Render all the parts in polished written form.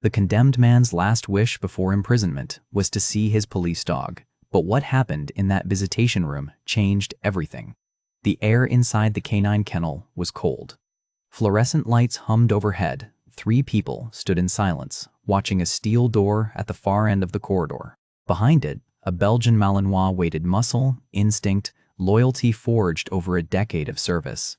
The condemned man's last wish before imprisonment was to see his police dog. But what happened in that visitation room changed everything. The air inside the canine kennel was cold. Fluorescent lights hummed overhead. 3 people stood in silence, watching a steel door at the far end of the corridor. Behind it, a Belgian Malinois waited, muscle, instinct, loyalty forged over a decade of service.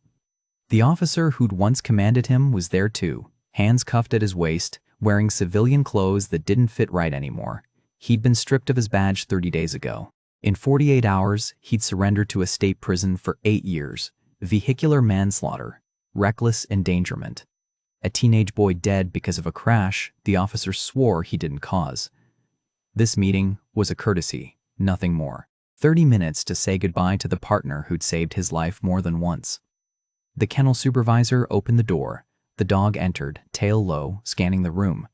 The officer who'd once commanded him was there too, hands cuffed at his waist, wearing civilian clothes that didn't fit right anymore. He'd been stripped of his badge 30 days ago. In 48 hours, he'd surrendered to a state prison for 8 years. Vehicular manslaughter, reckless endangerment. A teenage boy dead because of a crash the officer swore he didn't cause. This meeting was a courtesy, nothing more. 30 minutes to say goodbye to the partner who'd saved his life more than once. The kennel supervisor opened the door. The dog entered, tail low, scanning the room.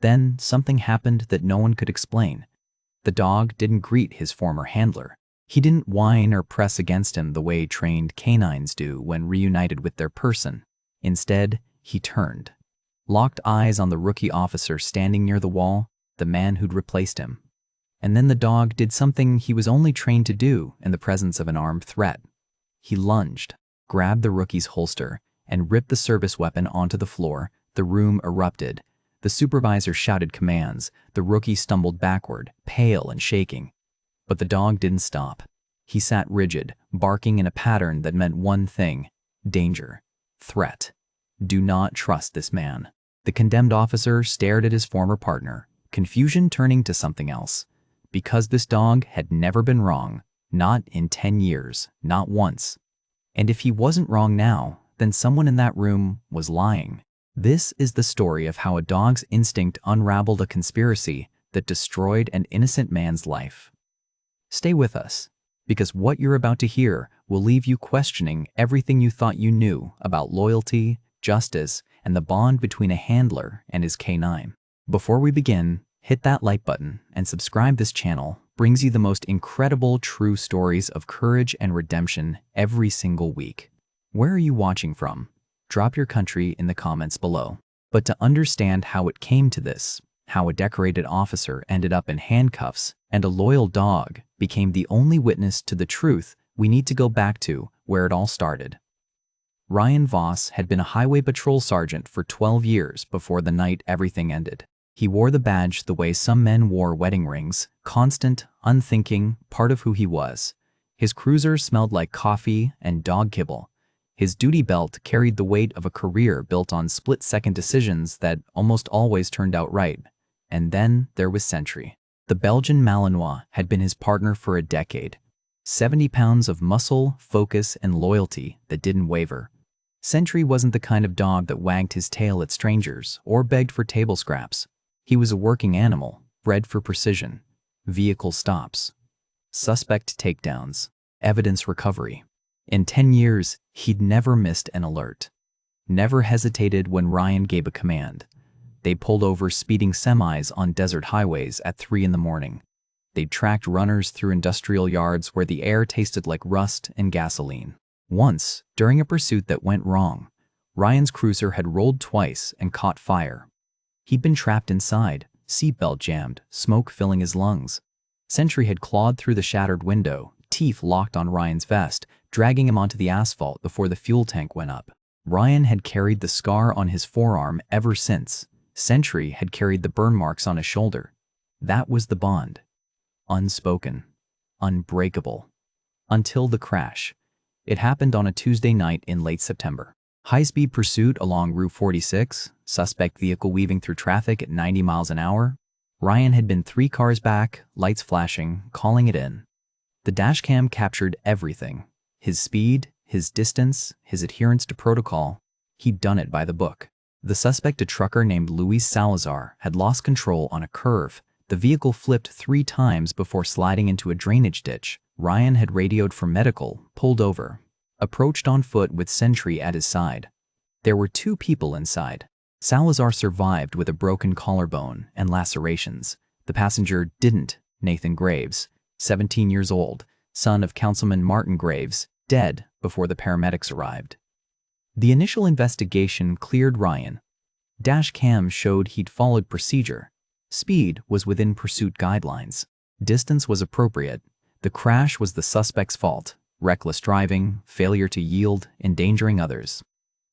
Then something happened that no one could explain. The dog didn't greet his former handler. He didn't whine or press against him the way trained canines do when reunited with their person. Instead, he turned, locked eyes on the rookie officer standing near the wall, the man who'd replaced him. And then the dog did something he was only trained to do in the presence of an armed threat. He lunged, grabbed the rookie's holster, and ripped the service weapon onto the floor. The room erupted. The supervisor shouted commands. The rookie stumbled backward, pale and shaking. But the dog didn't stop. He sat rigid, barking in a pattern that meant one thing: danger, threat. Do not trust this man. The condemned officer stared at his former partner, confusion turning to something else. Because this dog had never been wrong, not in 10 years, not once. And if he wasn't wrong now, then someone in that room was lying. This is the story of how a dog's instinct unraveled a conspiracy that destroyed an innocent man's life. Stay with us, because what you're about to hear will leave you questioning everything you thought you knew about loyalty, justice, and the bond between a handler and his canine. Before we begin, hit that like button and subscribe. This channel brings you the most incredible true stories of courage and redemption every single week. Where are you watching from? Drop your country in the comments below. But to understand how it came to this, how a decorated officer ended up in handcuffs and a loyal dog became the only witness to the truth, we need to go back to where it all started. Ryan Voss had been a highway patrol sergeant for 12 years before the night everything ended. He wore the badge the way some men wore wedding rings, constant, unthinking, part of who he was. His cruiser smelled like coffee and dog kibble. His duty belt carried the weight of a career built on split-second decisions that almost always turned out right. And then there was Sentry. The Belgian Malinois had been his partner for a decade. 70 pounds of muscle, focus, and loyalty that didn't waver. Sentry wasn't the kind of dog that wagged his tail at strangers or begged for table scraps. He was a working animal, bred for precision. Vehicle stops, suspect takedowns, evidence recovery. In 10 years, he'd never missed an alert. Never hesitated when Ryan gave a command. They pulled over speeding semis on desert highways at 3 in the morning. They tracked runners through industrial yards where the air tasted like rust and gasoline. Once, during a pursuit that went wrong, Ryan's cruiser had rolled twice and caught fire. He'd been trapped inside, seatbelt jammed, smoke filling his lungs. Sentry had clawed through the shattered window, teeth locked on Ryan's vest, dragging him onto the asphalt before the fuel tank went up. Ryan had carried the scar on his forearm ever since. Sentry had carried the burn marks on his shoulder. That was the bond. Unspoken. Unbreakable. Until the crash. It happened on a Tuesday night in late September. High-speed pursuit along Route 46, suspect vehicle weaving through traffic at 90 miles an hour. Ryan had been 3 cars back, lights flashing, calling it in. The dashcam captured everything. His speed, his distance, his adherence to protocol. He'd done it by the book. The suspect, a trucker named Luis Salazar, had lost control on a curve. The vehicle flipped 3 times before sliding into a drainage ditch. Ryan had radioed for medical, pulled over, approached on foot with Sentry at his side. There were 2 people inside. Salazar survived with a broken collarbone and lacerations. The passenger didn't, Nathan Graves, 17 years old, son of Councilman Martin Graves, dead before the paramedics arrived. The initial investigation cleared Ryan. Dash cam showed he'd followed procedure. Speed was within pursuit guidelines. Distance was appropriate. The crash was the suspect's fault. Reckless driving, failure to yield, endangering others.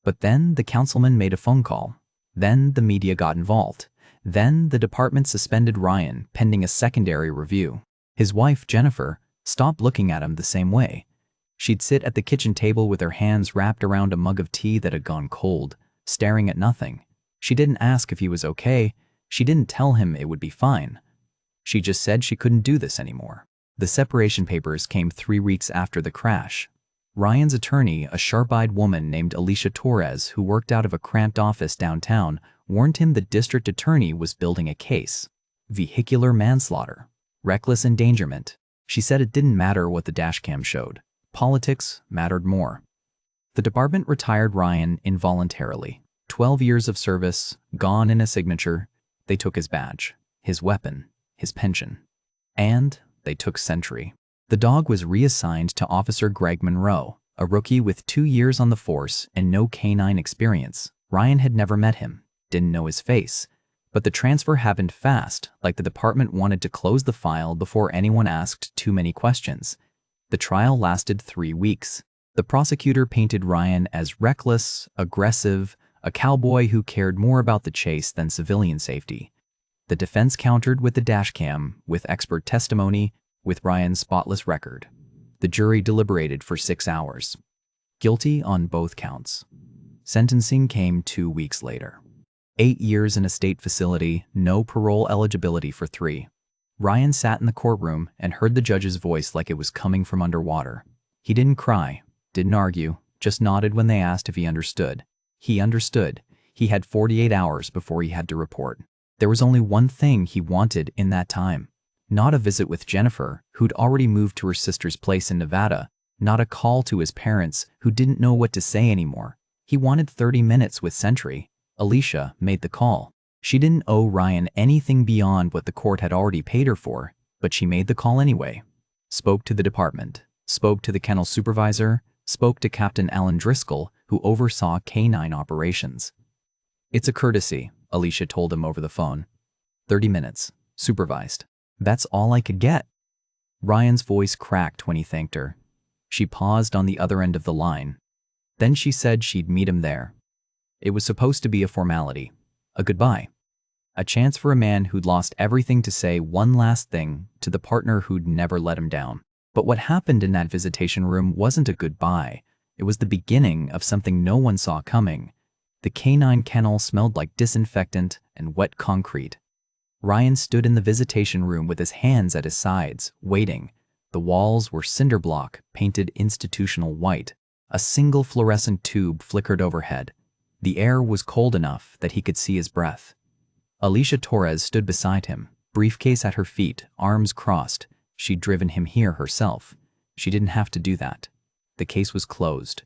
But then the councilman made a phone call. Then the media got involved. Then the department suspended Ryan pending a secondary review. His wife, Jennifer, stopped looking at him the same way. She'd sit at the kitchen table with her hands wrapped around a mug of tea that had gone cold, staring at nothing. She didn't ask if he was okay. She didn't tell him it would be fine. She just said she couldn't do this anymore. The separation papers came 3 weeks after the crash. Ryan's attorney, a sharp-eyed woman named Alicia Torres, who worked out of a cramped office downtown, warned him the district attorney was building a case. Vehicular manslaughter. Reckless endangerment. She said it didn't matter what the dashcam showed. Politics mattered more. The department retired Ryan involuntarily. 12 years of service, gone in a signature. They took his badge, his weapon, his pension. And they took Sentry. The dog was reassigned to Officer Greg Monroe, a rookie with 2 years on the force and no canine experience. Ryan had never met him, didn't know his face. But the transfer happened fast, like the department wanted to close the file before anyone asked too many questions. The trial lasted 3 weeks. The prosecutor painted Ryan as reckless, aggressive, a cowboy who cared more about the chase than civilian safety. The defense countered with the dashcam, with expert testimony, with Ryan's spotless record. The jury deliberated for 6 hours. Guilty on both counts. Sentencing came 2 weeks later. 8 years in a state facility, no parole eligibility for 3. Ryan sat in the courtroom and heard the judge's voice like it was coming from underwater. He didn't cry, didn't argue, just nodded when they asked if he understood. He understood. He had 48 hours before he had to report. There was only one thing he wanted in that time. Not a visit with Jennifer, who'd already moved to her sister's place in Nevada. Not a call to his parents, who didn't know what to say anymore. He wanted 30 minutes with Sentry. Alicia made the call. She didn't owe Ryan anything beyond what the court had already paid her for, but she made the call anyway. Spoke to the department. Spoke to the kennel supervisor. Spoke to Captain Alan Driscoll, who oversaw canine operations. "It's a courtesy," Alicia told him over the phone. 30 minutes. Supervised. "That's all I could get." Ryan's voice cracked when he thanked her. She paused on the other end of the line. Then she said she'd meet him there. It was supposed to be a formality. A goodbye. A chance for a man who'd lost everything to say one last thing to the partner who'd never let him down. But what happened in that visitation room wasn't a goodbye. It was the beginning of something no one saw coming. The canine kennel smelled like disinfectant and wet concrete. Ryan stood in the visitation room with his hands at his sides, waiting. The walls were cinder block, painted institutional white. A single fluorescent tube flickered overhead. The air was cold enough that he could see his breath. Alicia Torres stood beside him, briefcase at her feet, arms crossed. She'd driven him here herself. She didn't have to do that. The case was closed.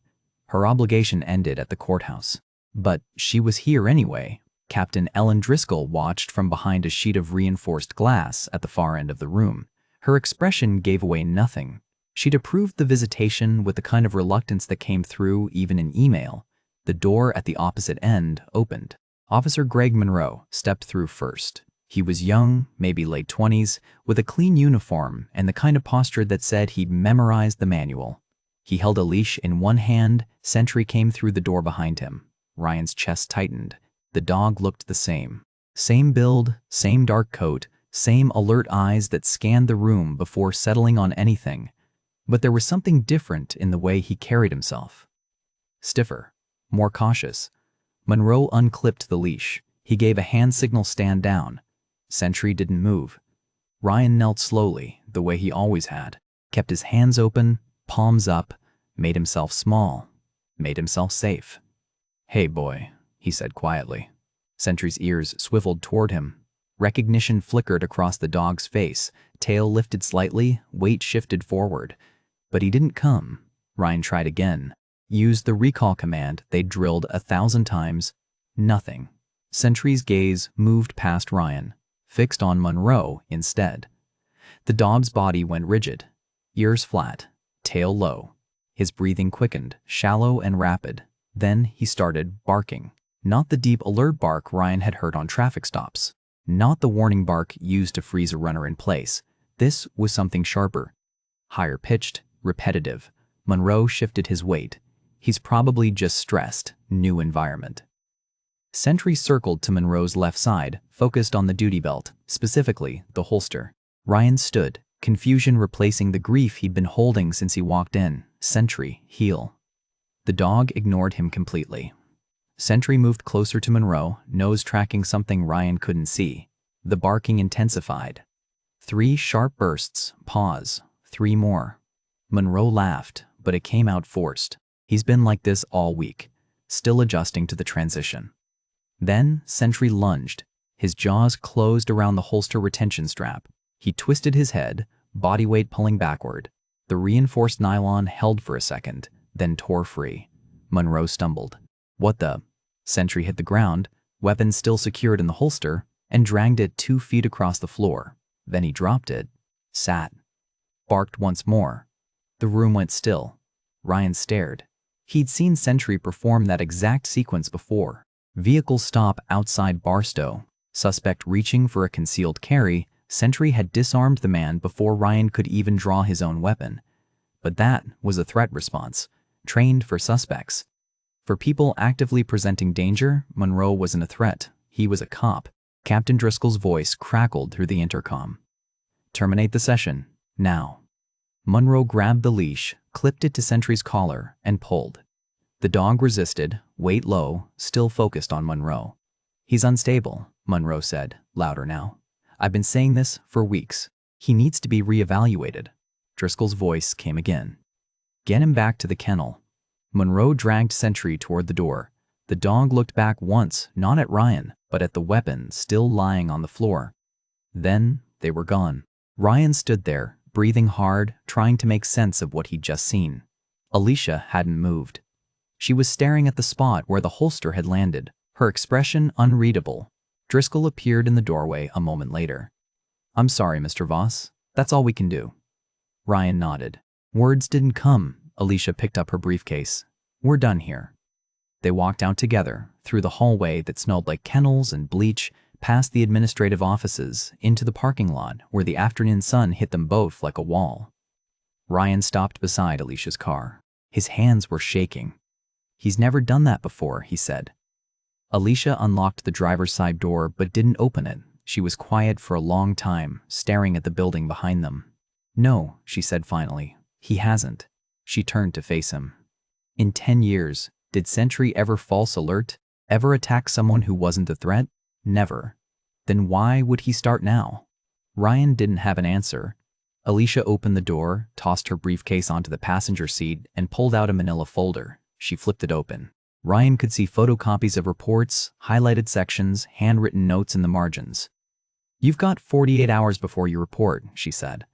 Her obligation ended at the courthouse. But she was here anyway. Captain Ellen Driscoll watched from behind a sheet of reinforced glass at the far end of the room. Her expression gave away nothing. She'd approved the visitation with the kind of reluctance that came through even in email. The door at the opposite end opened. Officer Greg Monroe stepped through first. He was young, maybe late 20s, with a clean uniform and the kind of posture that said he'd memorized the manual. He held a leash in one hand. Sentry came through the door behind him. Ryan's chest tightened. The dog looked the same. Same build, same dark coat, same alert eyes that scanned the room before settling on anything. But there was something different in the way he carried himself. Stiffer, more cautious. Monroe unclipped the leash. He gave a hand signal, stand down. Sentry didn't move. Ryan knelt slowly, the way he always had. Kept his hands open, palms up, made himself small, made himself safe. "Hey, boy," he said quietly. Sentry's ears swiveled toward him. Recognition flickered across the dog's face. Tail lifted slightly, weight shifted forward. But he didn't come. Ryan tried again. Used the recall command they'd drilled 1,000 times. Nothing. Sentry's gaze moved past Ryan, fixed on Monroe instead. The dog's body went rigid, ears flat, tail low. His breathing quickened, shallow and rapid. Then he started barking. Not the deep alert bark Ryan had heard on traffic stops. Not the warning bark used to freeze a runner in place. This was something sharper. Higher pitched, repetitive. Monroe shifted his weight. He's probably just stressed. New environment. Sentry circled to Monroe's left side, focused on the duty belt, specifically the holster. Ryan stood, confusion replacing the grief he'd been holding since he walked in. Sentry, heel. The dog ignored him completely. Sentry moved closer to Monroe, nose tracking something Ryan couldn't see. The barking intensified. 3 sharp bursts, pause, 3 more. Monroe laughed, but it came out forced. He's been like this all week, still adjusting to the transition. Then Sentry lunged. His jaws closed around the holster retention strap. He twisted his head, body weight pulling backward. The reinforced nylon held for a second, then tore free. Monroe stumbled. What the? Sentry hit the ground, weapon still secured in the holster, and dragged it 2 feet across the floor. Then he dropped it, sat, barked once more. The room went still. Ryan stared. He'd seen Sentry perform that exact sequence before. Vehicle stop outside Barstow. Suspect reaching for a concealed carry. Sentry had disarmed the man before Ryan could even draw his own weapon. But that was a threat response, trained for suspects. For people actively presenting danger, Monroe wasn't a threat. He was a cop. Captain Driscoll's voice crackled through the intercom. Terminate the session, now. Monroe grabbed the leash, clipped it to Sentry's collar, and pulled. The dog resisted, weight low, still focused on Monroe. He's unstable, Monroe said, louder now. I've been saying this for weeks. He needs to be reevaluated. Driscoll's voice came again. Get him back to the kennel. Monroe dragged Sentry toward the door. The dog looked back once, not at Ryan, but at the weapon still lying on the floor. Then they were gone. Ryan stood there, breathing hard, trying to make sense of what he'd just seen. Alicia hadn't moved. She was staring at the spot where the holster had landed, her expression unreadable. Driscoll appeared in the doorway a moment later. I'm sorry, Mr. Voss. That's all we can do. Ryan nodded. Words didn't come. Alicia picked up her briefcase. We're done here. They walked out together, through the hallway that smelled like kennels and bleach, past the administrative offices, into the parking lot where the afternoon sun hit them both like a wall. Ryan stopped beside Alicia's car. His hands were shaking. He's never done that before, he said. Alicia unlocked the driver's side door but didn't open it. She was quiet for a long time, staring at the building behind them. No, she said finally. He hasn't. She turned to face him. In 10 years, did Sentry ever false alert? Ever attack someone who wasn't a threat? Never. Then why would he start now? Ryan didn't have an answer. Alicia opened the door, tossed her briefcase onto the passenger seat, and pulled out a manila folder. She flipped it open. Ryan could see photocopies of reports, highlighted sections, handwritten notes in the margins. You've got 48 hours before you report, she said.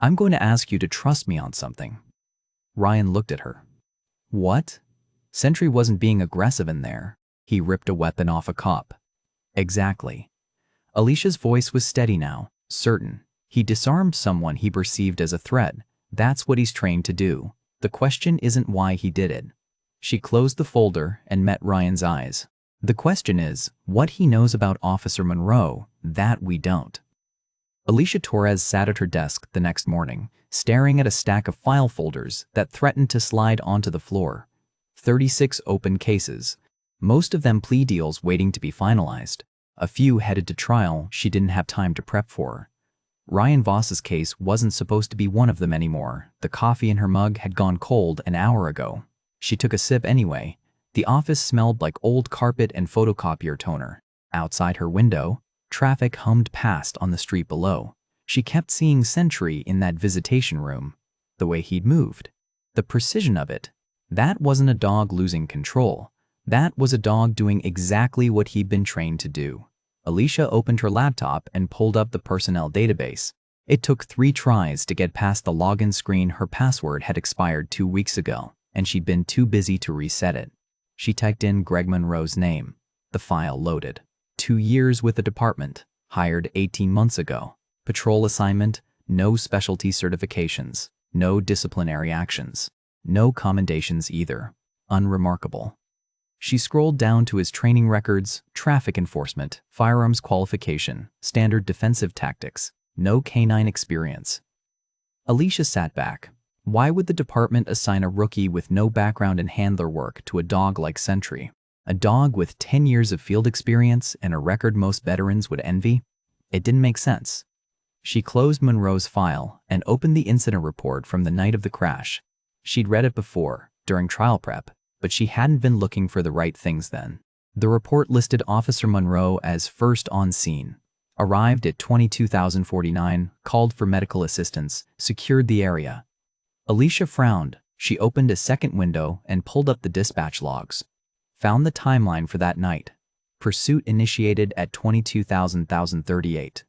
I'm going to ask you to trust me on something. Ryan looked at her. What? Sentry wasn't being aggressive in there. He ripped a weapon off a cop. Exactly. Alicia's voice was steady now, certain. He disarmed someone he perceived as a threat. That's what he's trained to do. The question isn't why he did it. She closed the folder and met Ryan's eyes. The question is, what he knows about Officer Monroe, that we don't. Alicia Torres sat at her desk the next morning, staring at a stack of file folders that threatened to slide onto the floor. 36 open cases, most of them plea deals waiting to be finalized. A few headed to trial she didn't have time to prep for. Ryan Voss's case wasn't supposed to be one of them anymore. The coffee in her mug had gone cold an hour ago. She took a sip anyway. The office smelled like old carpet and photocopier toner. Outside her window, traffic hummed past on the street below. She kept seeing Sentry in that visitation room. The way he'd moved. The precision of it. That wasn't a dog losing control. That was a dog doing exactly what he'd been trained to do. Alicia opened her laptop and pulled up the personnel database. It took 3 tries to get past the login screen. Her password had expired 2 weeks ago, and she'd been too busy to reset it. She typed in Greg Monroe's name. The file loaded. 2 years with the department, hired 18 months ago. Patrol assignment, no specialty certifications, no disciplinary actions, no commendations either. Unremarkable. She scrolled down to his training records, traffic enforcement, firearms qualification, standard defensive tactics, no canine experience. Alicia sat back. Why would the department assign a rookie with no background in handler work to a dog like Sentry? A dog with 10 years of field experience and a record most veterans would envy? It didn't make sense. She closed Monroe's file and opened the incident report from the night of the crash. She'd read it before, during trial prep, but she hadn't been looking for the right things then. The report listed Officer Monroe as first on scene. Arrived at 22,049, called for medical assistance, secured the area. Alicia frowned. She opened a second window and pulled up the dispatch logs. Found the timeline for that night. Pursuit initiated at 22,038.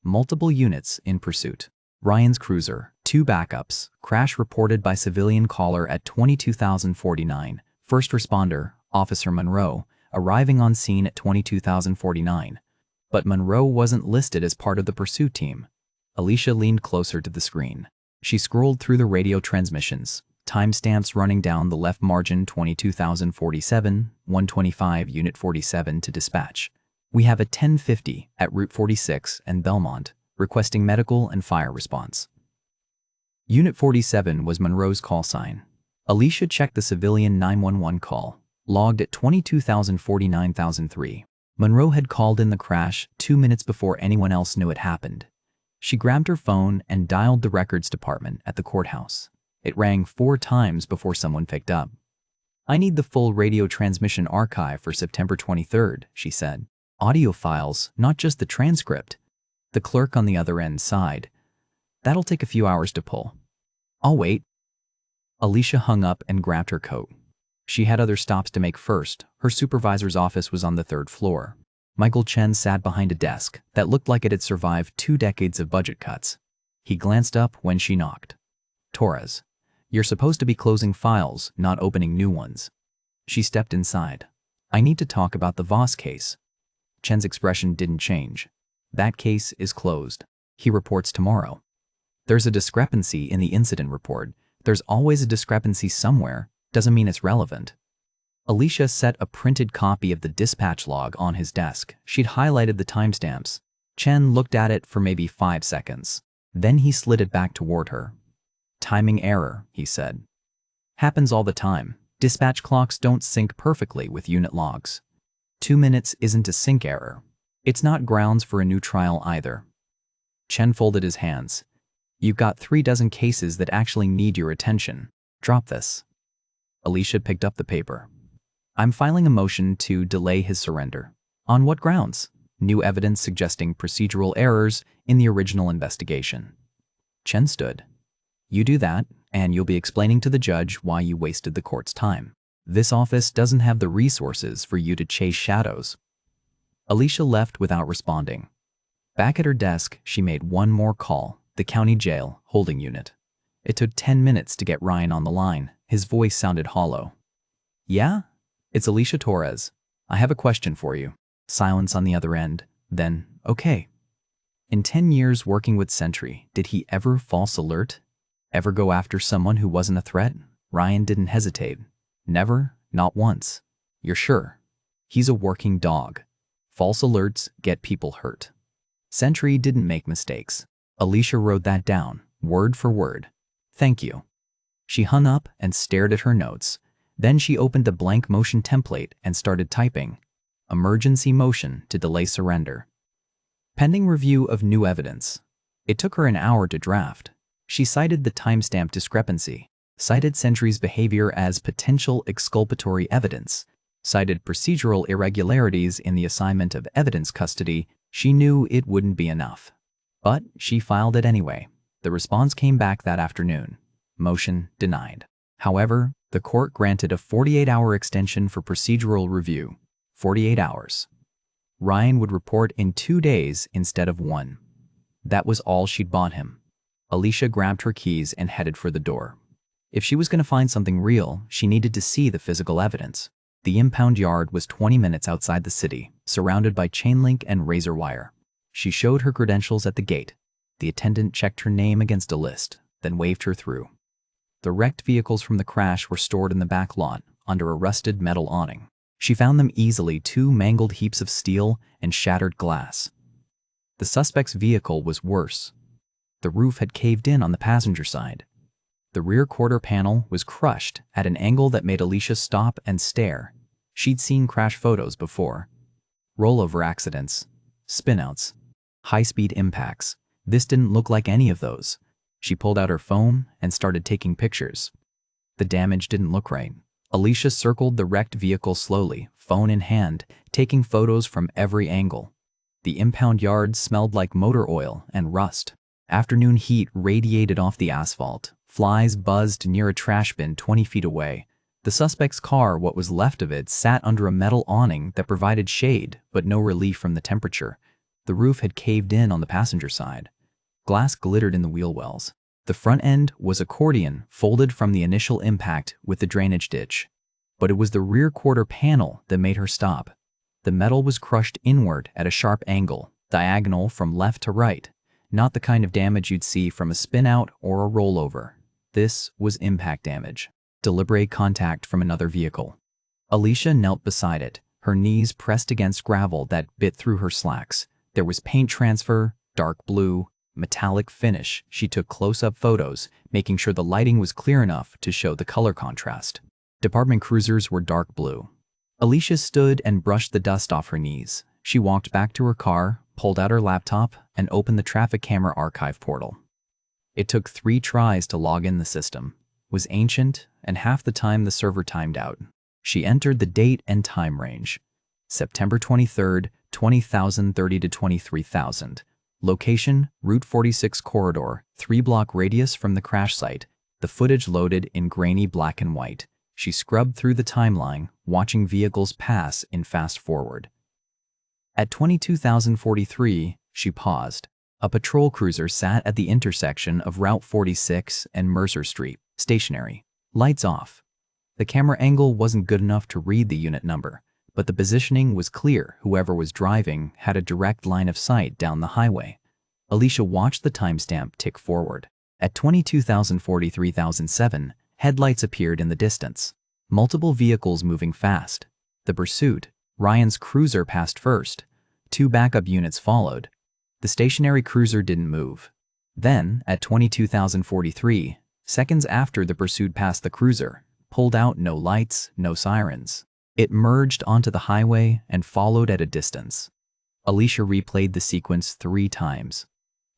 Multiple units in pursuit. Ryan's cruiser, 2 backups, crash reported by civilian caller at 22,049. First responder, Officer Monroe, arriving on scene at 22,049. But Monroe wasn't listed as part of the pursuit team. Alicia leaned closer to the screen. She scrolled through the radio transmissions, timestamps running down the left margin 22,047, 125 Unit 47 to dispatch. We have a 1050 at Route 46 and Belmont, requesting medical and fire response. Unit 47 was Monroe's call sign. Alicia checked the civilian 911 call, logged at 22,049,003. Monroe had called in the crash 2 minutes before anyone else knew it happened. She grabbed her phone and dialed the records department at the courthouse. It rang 4 times before someone picked up. "I need the full radio transmission archive for September 23rd, she said. "Audio files, not just the transcript." The clerk on the other end sighed. "That'll take a few hours to pull." "I'll wait." Alicia hung up and grabbed her coat. She had other stops to make first. Her supervisor's office was on the 3rd floor. Michael Chen sat behind a desk that looked like it had survived 2 decades of budget cuts. He glanced up when she knocked. "Torres, you're supposed to be closing files, not opening new ones." She stepped inside. "I need to talk about the Voss case." Chen's expression didn't change. "That case is closed. He reports tomorrow." "There's a discrepancy in the incident report. There's always a discrepancy somewhere. Doesn't mean it's relevant." Alicia set a printed copy of the dispatch log on his desk. She'd highlighted the timestamps. Chen looked at it for maybe 5 seconds. Then he slid it back toward her. "Timing error," he said. "Happens all the time. Dispatch clocks don't sync perfectly with unit logs. 2 minutes isn't a sync error. It's not grounds for a new trial either." Chen folded his hands. "You've got 36 cases that actually need your attention. Drop this." Alicia picked up the paper. "I'm filing a motion to delay his surrender." "On what grounds?" "New evidence suggesting procedural errors in the original investigation." Chen stood. "You do that, and you'll be explaining to the judge why you wasted the court's time. This office doesn't have the resources for you to chase shadows." Alicia left without responding. Back at her desk, she made one more call, the county jail holding unit. It took 10 minutes to get Ryan on the line. His voice sounded hollow. "Yeah? It's Alicia Torres. I have a question for you." Silence on the other end. Then, "Okay." "In 10 years working with Sentry, did he ever false alert? Ever go after someone who wasn't a threat?" Ryan didn't hesitate. "Never, not once." "You're sure?" "He's a working dog. False alerts get people hurt. Sentry didn't make mistakes." Alicia wrote that down, word for word. "Thank you." She hung up and stared at her notes. Then she opened a blank motion template and started typing. "Emergency motion to delay surrender. Pending review of new evidence." It took her an hour to draft. She cited the timestamp discrepancy, cited Sentry's behavior as potential exculpatory evidence, cited procedural irregularities in the assignment of evidence custody. She knew it wouldn't be enough. But she filed it anyway. The response came back that afternoon. Motion denied. However, the court granted a 48-hour extension for procedural review. 48 hours. Ryan would report in 2 days instead of 1. That was all she'd bought him. Alicia grabbed her keys and headed for the door. If she was going to find something real, she needed to see the physical evidence. The impound yard was 20 minutes outside the city, surrounded by chain link and razor wire. She showed her credentials at the gate. The attendant checked her name against a list, then waved her through. The wrecked vehicles from the crash were stored in the back lot, under a rusted metal awning. She found them easily: 2 mangled heaps of steel and shattered glass. The suspect's vehicle was worse. The roof had caved in on the passenger side. The rear quarter panel was crushed at an angle that made Alicia stop and stare. She'd seen crash photos before. Rollover accidents, spinouts, high-speed impacts. This didn't look like any of those. She pulled out her phone and started taking pictures. The damage didn't look right. Alicia circled the wrecked vehicle slowly, phone in hand, taking photos from every angle. The impound yard smelled like motor oil and rust. Afternoon heat radiated off the asphalt. Flies buzzed near a trash bin 20 feet away. The suspect's car, what was left of it, sat under a metal awning that provided shade but no relief from the temperature. The roof had caved in on the passenger side. Glass glittered in the wheel wells. The front end was accordion, folded from the initial impact with the drainage ditch. But it was the rear quarter panel that made her stop. The metal was crushed inward at a sharp angle, diagonal from left to right. Not the kind of damage you'd see from a spin-out or a rollover. This was impact damage. Deliberate contact from another vehicle. Alicia knelt beside it, her knees pressed against gravel that bit through her slacks. There was paint transfer, dark blue, metallic finish. She took close-up photos, making sure the lighting was clear enough to show the color contrast. Department cruisers were dark blue. Alicia stood and brushed the dust off her knees. She walked back to her car, pulled out her laptop, and opened the traffic camera archive portal. It took 3 tries to log in the system. It was ancient, and half the time the server timed out. She entered the date and time range. September 23rd, 20,030 to 23,000. Location, Route 46 corridor, 3-block radius from the crash site. The footage loaded in grainy black and white. She scrubbed through the timeline, watching vehicles pass in fast forward. At 22,043, she paused. A patrol cruiser sat at the intersection of Route 46 and Mercer Street, stationary, lights off. The camera angle wasn't good enough to read the unit number, but the positioning was clear. Whoever was driving had a direct line of sight down the highway. Alicia watched the timestamp tick forward. At 22,043,007, headlights appeared in the distance. Multiple vehicles moving fast. The pursuit. Ryan's cruiser passed first. 2 backup units followed. The stationary cruiser didn't move. Then, at 22,043, seconds after the pursuit passed the cruiser, pulled out, no lights, no sirens. It merged onto the highway and followed at a distance. Alicia replayed the sequence 3 times.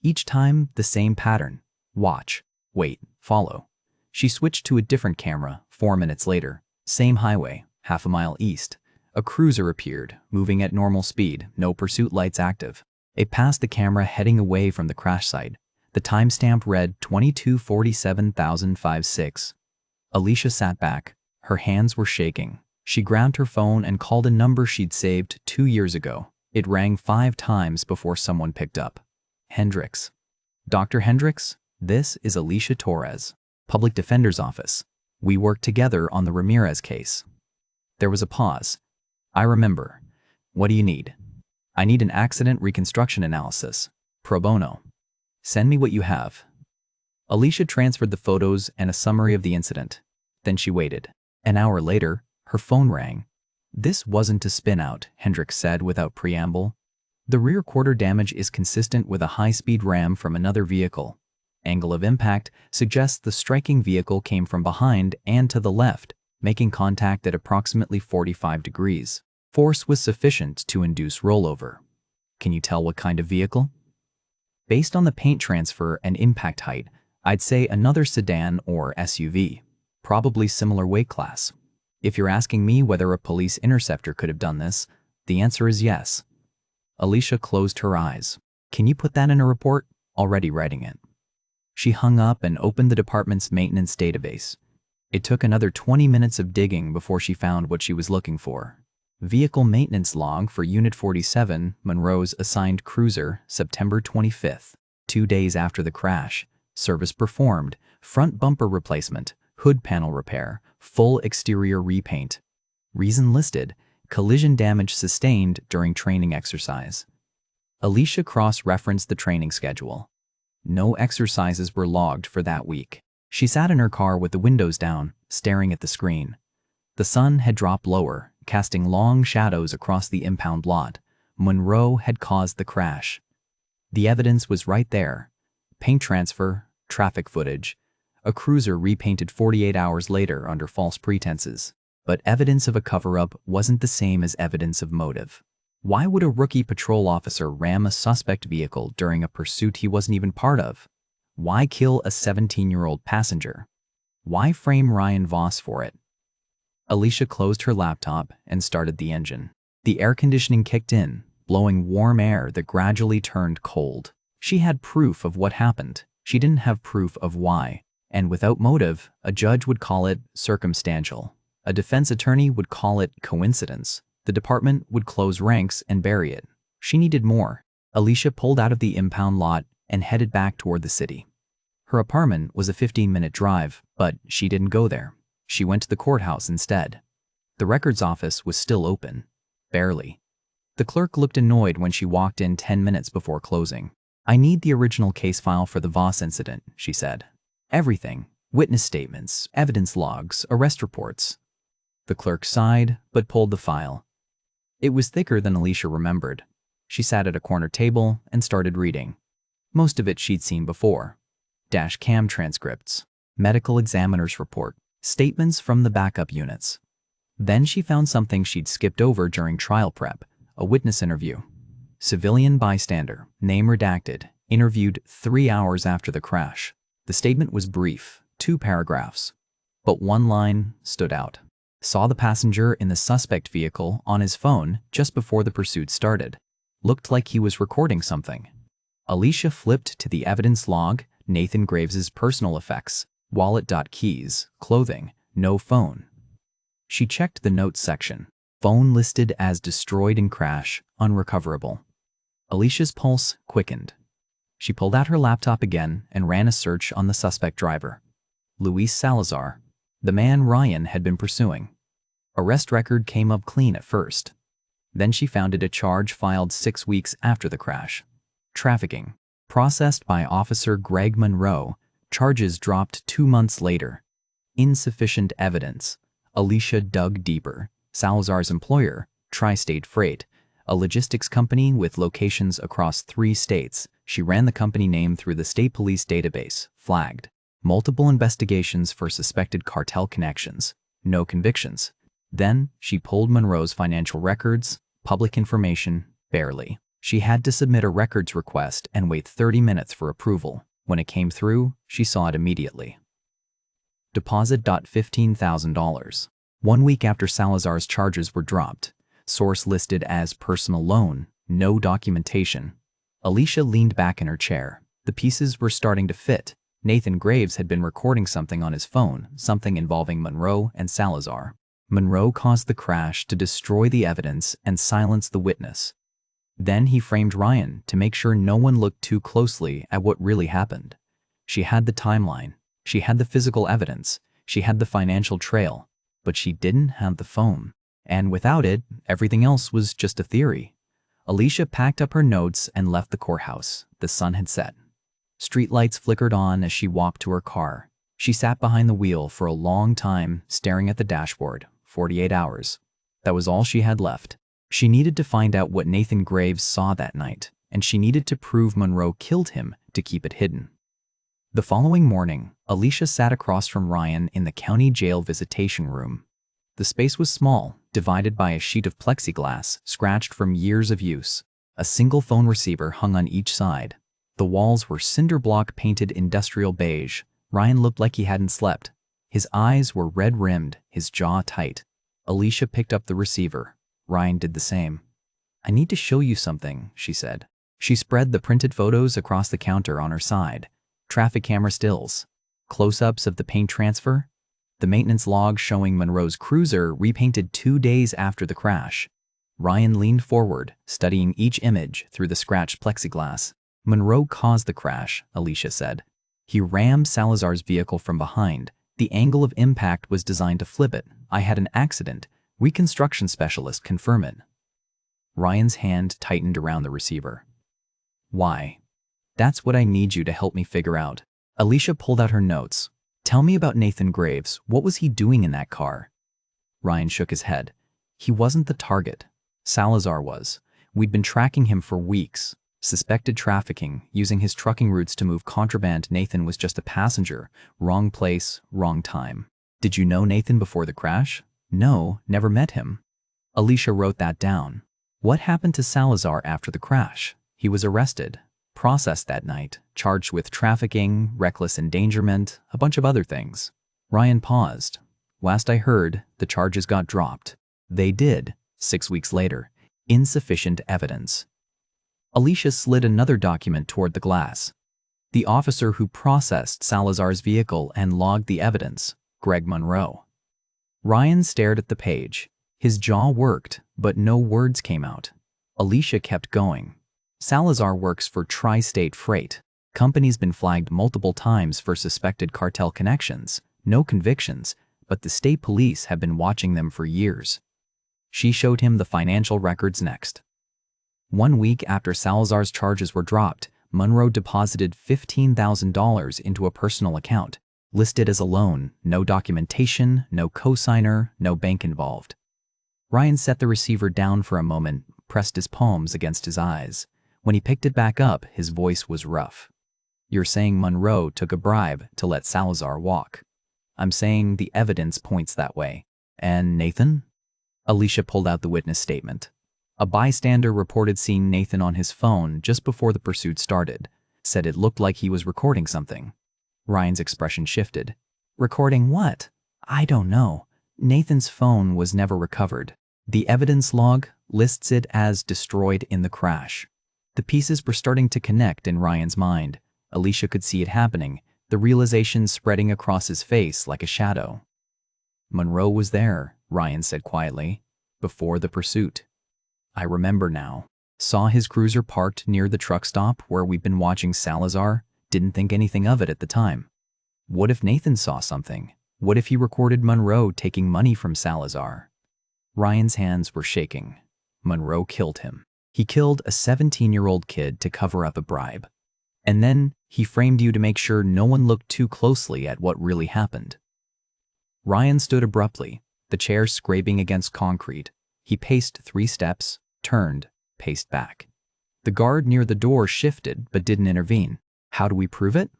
Each time, the same pattern. Watch, wait, follow. She switched to a different camera 4 minutes later. Same highway, half a mile east. A cruiser appeared, moving at normal speed, no pursuit lights active. It passed the camera heading away from the crash site. The timestamp read 22,47,056. Alicia sat back. Her hands were shaking. She grabbed her phone and called a number she'd saved 2 years ago. It rang 5 times before someone picked up. Hendricks. Dr. Hendricks, this is Alicia Torres, Public Defender's Office. We worked together on the Ramirez case. There was a pause. I remember. What do you need? I need an accident reconstruction analysis. Pro bono. Send me what you have. Alicia transferred the photos and a summary of the incident. Then she waited. An hour later, her phone rang. This wasn't a spin-out, Hendricks said without preamble. The rear quarter damage is consistent with a high-speed ram from another vehicle. Angle of impact suggests the striking vehicle came from behind and to the left, making contact at approximately 45 degrees. Force was sufficient to induce rollover. Can you tell what kind of vehicle? Based on the paint transfer and impact height, I'd say another sedan or SUV, probably similar weight class. If you're asking me whether a police interceptor could have done this, the answer is yes. Alicia closed her eyes. Can you put that in a report? Already writing it. She hung up and opened the department's maintenance database. It took another 20 minutes of digging before she found what she was looking for. Vehicle maintenance log for Unit 47, Monroe's assigned cruiser, September 25th, 2 days after the crash. Service performed, front bumper replacement, hood panel repair, full exterior repaint. Reason listed, collision damage sustained during training exercise. Alicia cross-referenced the training schedule. No exercises were logged for that week. She sat in her car with the windows down, staring at the screen. The sun had dropped lower, casting long shadows across the impound lot. Monroe had caused the crash. The evidence was right there. Paint transfer, traffic footage, a cruiser repainted 48 hours later under false pretenses. But evidence of a cover-up wasn't the same as evidence of motive. Why would a rookie patrol officer ram a suspect vehicle during a pursuit he wasn't even part of? Why kill a 17-year-old passenger? Why frame Ryan Voss for it? Alicia closed her laptop and started the engine. The air conditioning kicked in, blowing warm air that gradually turned cold. She had proof of what happened. She didn't have proof of why. And without motive, a judge would call it circumstantial. A defense attorney would call it coincidence. The department would close ranks and bury it. She needed more. Alicia pulled out of the impound lot and headed back toward the city. Her apartment was a 15-minute drive, but she didn't go there. She went to the courthouse instead. The records office was still open. Barely. The clerk looked annoyed when she walked in 10 minutes before closing. "I need the original case file for the Voss incident," she said. "Everything. Witness statements, evidence logs, arrest reports." The clerk sighed, but pulled the file. It was thicker than Alicia remembered. She sat at a corner table and started reading. Most of it she'd seen before. Dash cam transcripts, medical examiner's report, statements from the backup units. Then she found something she'd skipped over during trial prep, a witness interview. Civilian bystander, name redacted, interviewed 3 hours after the crash. The statement was brief, 2 paragraphs. But one line stood out. Saw the passenger in the suspect vehicle on his phone just before the pursuit started. Looked like he was recording something. Alicia flipped to the evidence log, Nathan Graves's personal effects, wallet.keys, clothing, no phone. She checked the notes section. Phone listed as destroyed in crash, unrecoverable. Alicia's pulse quickened. She pulled out her laptop again and ran a search on the suspect driver. Luis Salazar, the man Ryan had been pursuing. Arrest record came up clean at first. Then she found it a charge filed 6 weeks after the crash. Trafficking. Processed by Officer Greg Monroe, charges dropped 2 months later. Insufficient evidence. Alicia dug deeper. Salazar's employer, Tri-State Freight, a logistics company with locations across 3 states. She ran the company name through the state police database, flagged. Multiple investigations for suspected cartel connections. No convictions. Then, she pulled Monroe's financial records, public information, barely. She had to submit a records request and wait 30 minutes for approval. When it came through, she saw it immediately. Deposit $15,000. 1 week after Salazar's charges were dropped. Source listed as personal loan, no documentation. Alicia leaned back in her chair. The pieces were starting to fit. Nathan Graves had been recording something on his phone, something involving Monroe and Salazar. Monroe caused the crash to destroy the evidence and silence the witness. Then he framed Ryan to make sure no one looked too closely at what really happened. She had the timeline. She had the physical evidence. She had the financial trail. But she didn't have the phone. And without it, everything else was just a theory. Alicia packed up her notes and left the courthouse. The sun had set. Streetlights flickered on as she walked to her car. She sat behind the wheel for a long time, staring at the dashboard. 48 hours. That was all she had left. She needed to find out what Nathan Graves saw that night, and she needed to prove Monroe killed him to keep it hidden. The following morning, Alicia sat across from Ryan in the county jail visitation room. The space was small, divided by a sheet of plexiglass scratched from years of use. A single phone receiver hung on each side. The walls were cinder block painted industrial beige. Ryan looked like he hadn't slept. His eyes were red-rimmed, his jaw tight. Alicia picked up the receiver. Ryan did the same. "I need to show you something," she said. She spread the printed photos across the counter on her side. Traffic camera stills. Close-ups of the paint transfer. The maintenance log showing Monroe's cruiser repainted 2 days after the crash. Ryan leaned forward, studying each image through the scratched plexiglass. "Monroe caused the crash," Alicia said. "He rammed Salazar's vehicle from behind. The angle of impact was designed to flip it. I had an accident. Reconstruction specialist confirm it." Ryan's hand tightened around the receiver. "Why?" "That's what I need you to help me figure out." Alicia pulled out her notes. "Tell me about Nathan Graves. What was he doing in that car?" Ryan shook his head. He wasn't the target. Salazar was. We'd been tracking him for weeks. Suspected trafficking, using his trucking routes to move contraband. Nathan was just a passenger. Wrong place, wrong time. Did you know Nathan before the crash? No, never met him. Alicia wrote that down. What happened to Salazar after the crash? He was arrested, processed that night, charged with trafficking, reckless endangerment, a bunch of other things. Ryan paused. Last I heard, the charges got dropped. They did, 6 weeks later. Insufficient evidence. Alicia slid another document toward the glass. The officer who processed Salazar's vehicle and logged the evidence, Greg Monroe. Ryan stared at the page. His jaw worked, but no words came out. Alicia kept going. Salazar works for Tri-State Freight. Company's been flagged multiple times for suspected cartel connections. No convictions, but the state police have been watching them for years. She showed him the financial records next. 1 week after Salazar's charges were dropped, Monroe deposited $15,000 into a personal account, listed as a loan, no documentation, no cosigner, no bank involved. Ryan set the receiver down for a moment, pressed his palms against his eyes. When he picked it back up, his voice was rough. You're saying Monroe took a bribe to let Salazar walk. I'm saying the evidence points that way. And Nathan? Alicia pulled out the witness statement. A bystander reported seeing Nathan on his phone just before the pursuit started, said it looked like he was recording something. Ryan's expression shifted. Recording what? I don't know. Nathan's phone was never recovered. The evidence log lists it as destroyed in the crash. The pieces were starting to connect in Ryan's mind. Alicia could see it happening, the realization spreading across his face like a shadow. Monroe was there, Ryan said quietly, before the pursuit. I remember now. Saw his cruiser parked near the truck stop where we'd been watching Salazar. Didn't think anything of it at the time. What if Nathan saw something? What if he recorded Monroe taking money from Salazar? Ryan's hands were shaking. Monroe killed him. He killed a 17-year-old kid to cover up a bribe. And then he framed you to make sure no one looked too closely at what really happened. Ryan stood abruptly, the chair scraping against concrete. He paced 3 steps, turned, paced back. The guard near the door shifted but didn't intervene. How do we prove it?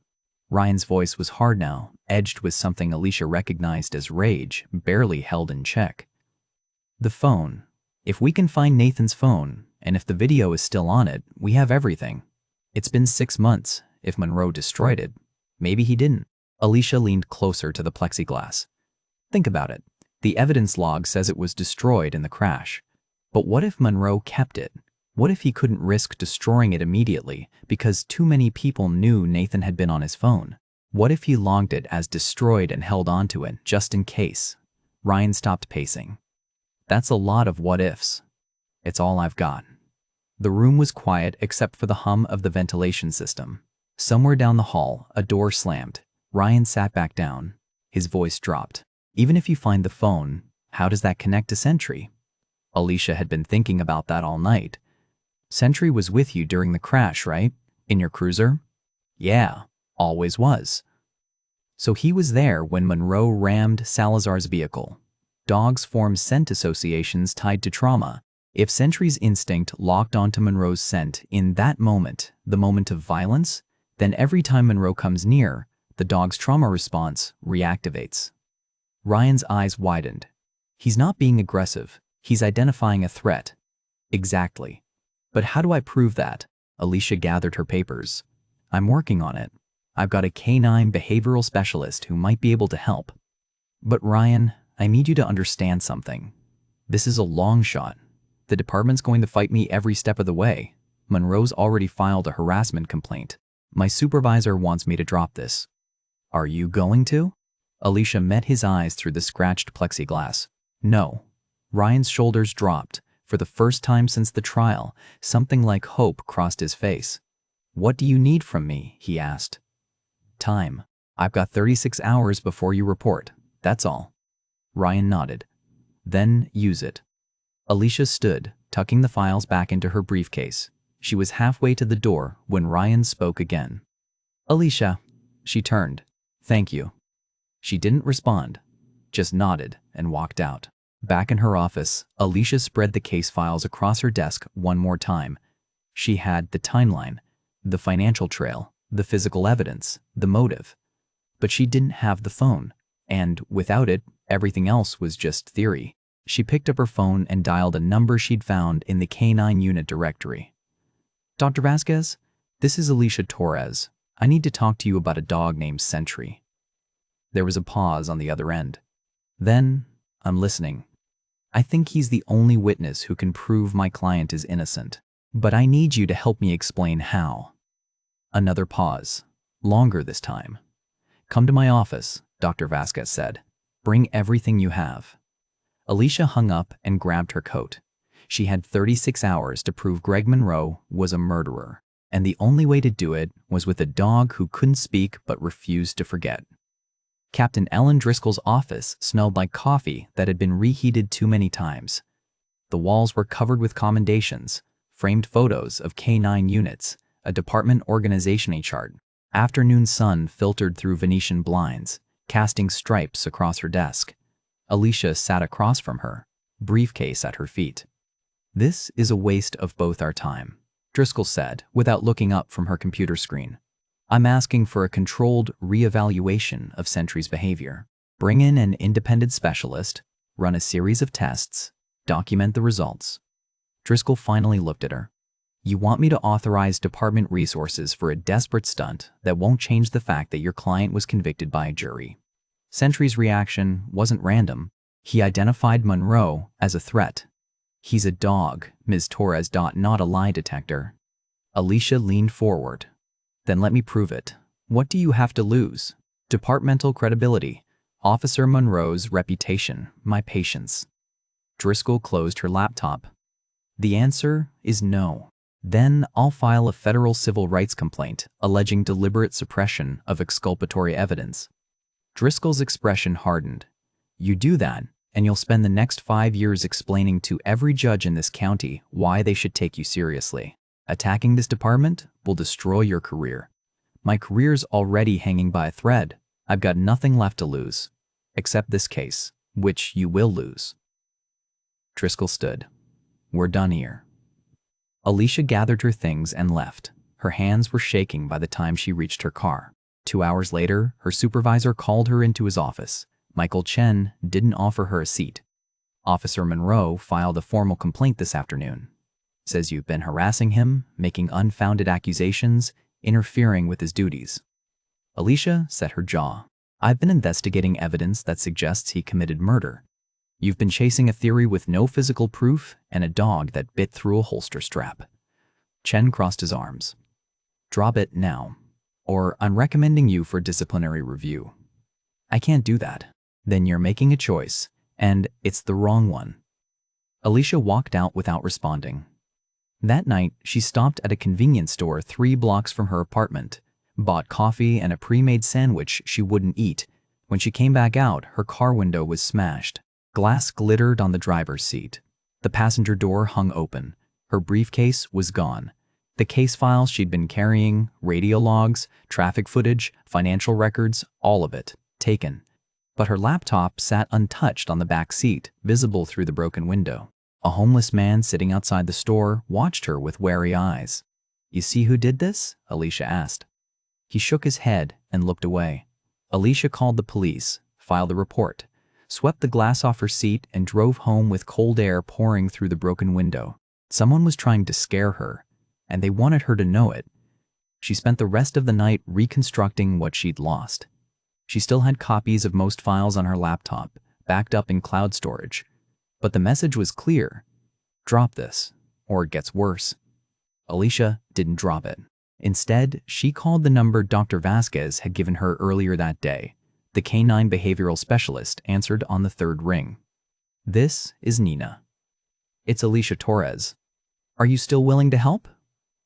Ryan's voice was hard now, edged with something Alicia recognized as rage, barely held in check. The phone. If we can find Nathan's phone, and if the video is still on it, we have everything. It's been 6 months. If Monroe destroyed it, maybe he didn't. Alicia leaned closer to the plexiglass. Think about it. The evidence log says it was destroyed in the crash. But what if Monroe kept it? What if he couldn't risk destroying it immediately because too many people knew Nathan had been on his phone? What if he logged it as destroyed and held onto it just in case? Ryan stopped pacing. That's a lot of what ifs. It's all I've got. The room was quiet except for the hum of the ventilation system. Somewhere down the hall, a door slammed. Ryan sat back down. His voice dropped. Even if you find the phone, how does that connect to Sentry? Alicia had been thinking about that all night. Sentry was with you during the crash, right? In your cruiser? Yeah, always was. So he was there when Monroe rammed Salazar's vehicle. Dogs form scent associations tied to trauma. If Sentry's instinct locked onto Monroe's scent in that moment, the moment of violence, then every time Monroe comes near, the dog's trauma response reactivates. Ryan's eyes widened. He's not being aggressive. He's identifying a threat. Exactly. But how do I prove that? Alicia gathered her papers. I'm working on it. I've got a canine behavioral specialist who might be able to help. But Ryan, I need you to understand something. This is a long shot. The department's going to fight me every step of the way. Monroe's already filed a harassment complaint. My supervisor wants me to drop this. Are you going to? Alicia met his eyes through the scratched plexiglass. No. Ryan's shoulders dropped. For the first time since the trial, something like hope crossed his face. What do you need from me? He asked. Time. I've got 36 hours before you report. That's all. Ryan nodded. Then use it. Alicia stood, tucking the files back into her briefcase. She was halfway to the door when Ryan spoke again. Alicia. She turned. Thank you. She didn't respond, just nodded and walked out. Back in her office, Alicia spread the case files across her desk one more time. She had the timeline, the financial trail, the physical evidence, the motive. But she didn't have the phone, and without it, everything else was just theory. She picked up her phone and dialed a number she'd found in the K9 unit directory. "Dr. Vasquez, this is Alicia Torres. I need to talk to you about a dog named Sentry." There was a pause on the other end. "Then, I'm listening. I think he's the only witness who can prove my client is innocent, but I need you to help me explain how." Another pause, longer this time. "Come to my office," Dr. Vasquez said. "Bring everything you have." Alicia hung up and grabbed her coat. She had 36 hours to prove Greg Monroe was a murderer, and the only way to do it was with a dog who couldn't speak but refused to forget. Captain Ellen Driscoll's office smelled like coffee that had been reheated too many times. The walls were covered with commendations, framed photos of K9 units, a department organization chart. Afternoon sun filtered through Venetian blinds, casting stripes across her desk. Alicia sat across from her, briefcase at her feet. "This is a waste of both our time," Driscoll said without looking up from her computer screen. "I'm asking for a controlled reevaluation of Sentry's behavior. Bring in an independent specialist, run a series of tests, document the results." Driscoll finally looked at her. "You want me to authorize department resources for a desperate stunt that won't change the fact that your client was convicted by a jury." Sentry's reaction wasn't random. He identified Monroe as a threat. "He's a dog, Ms. Torres. Not a lie detector." Alicia leaned forward. "Then let me prove it. What do you have to lose? Departmental credibility, Officer Monroe's reputation, my patience." Driscoll closed her laptop. "The answer is no. Then I'll file a federal civil rights complaint alleging deliberate suppression of exculpatory evidence." Driscoll's expression hardened. "You do that, and you'll spend the next 5 years explaining to every judge in this county why they should take you seriously. Attacking this department will destroy your career. My career's already hanging by a thread. I've got nothing left to lose, except this case, which you will lose." Driscoll stood. "We're done here." Alicia gathered her things and left. Her hands were shaking by the time she reached her car. 2 hours later, her supervisor called her into his office. Michael Chen didn't offer her a seat. "Officer Monroe filed a formal complaint this afternoon. Says you've been harassing him, making unfounded accusations, interfering with his duties." Alicia set her jaw. "I've been investigating evidence that suggests he committed murder. You've been chasing a theory with no physical proof and a dog that bit through a holster strap." Chen crossed his arms. "Drop it now, or I'm recommending you for disciplinary review." "I can't do that." "Then you're making a choice, and it's the wrong one." Alicia walked out without responding. That night, she stopped at a convenience store 3 blocks from her apartment, bought coffee and a pre-made sandwich she wouldn't eat. When she came back out, her car window was smashed. Glass glittered on the driver's seat. The passenger door hung open. Her briefcase was gone. The case files she'd been carrying, radio logs, traffic footage, financial records, all of it, taken. But her laptop sat untouched on the back seat, visible through the broken window. A homeless man sitting outside the store watched her with wary eyes. "You see who did this?" Alicia asked. He shook his head and looked away. Alicia called the police, filed a report, swept the glass off her seat, and drove home with cold air pouring through the broken window. Someone was trying to scare her, and they wanted her to know it. She spent the rest of the night reconstructing what she'd lost. She still had copies of most files on her laptop, backed up in cloud storage. But the message was clear. Drop this, or it gets worse. Alicia didn't drop it. Instead, she called the number Dr. Vasquez had given her earlier that day. The canine behavioral specialist answered on the 3rd ring. "This is Nina." "It's Alicia Torres. Are you still willing to help?"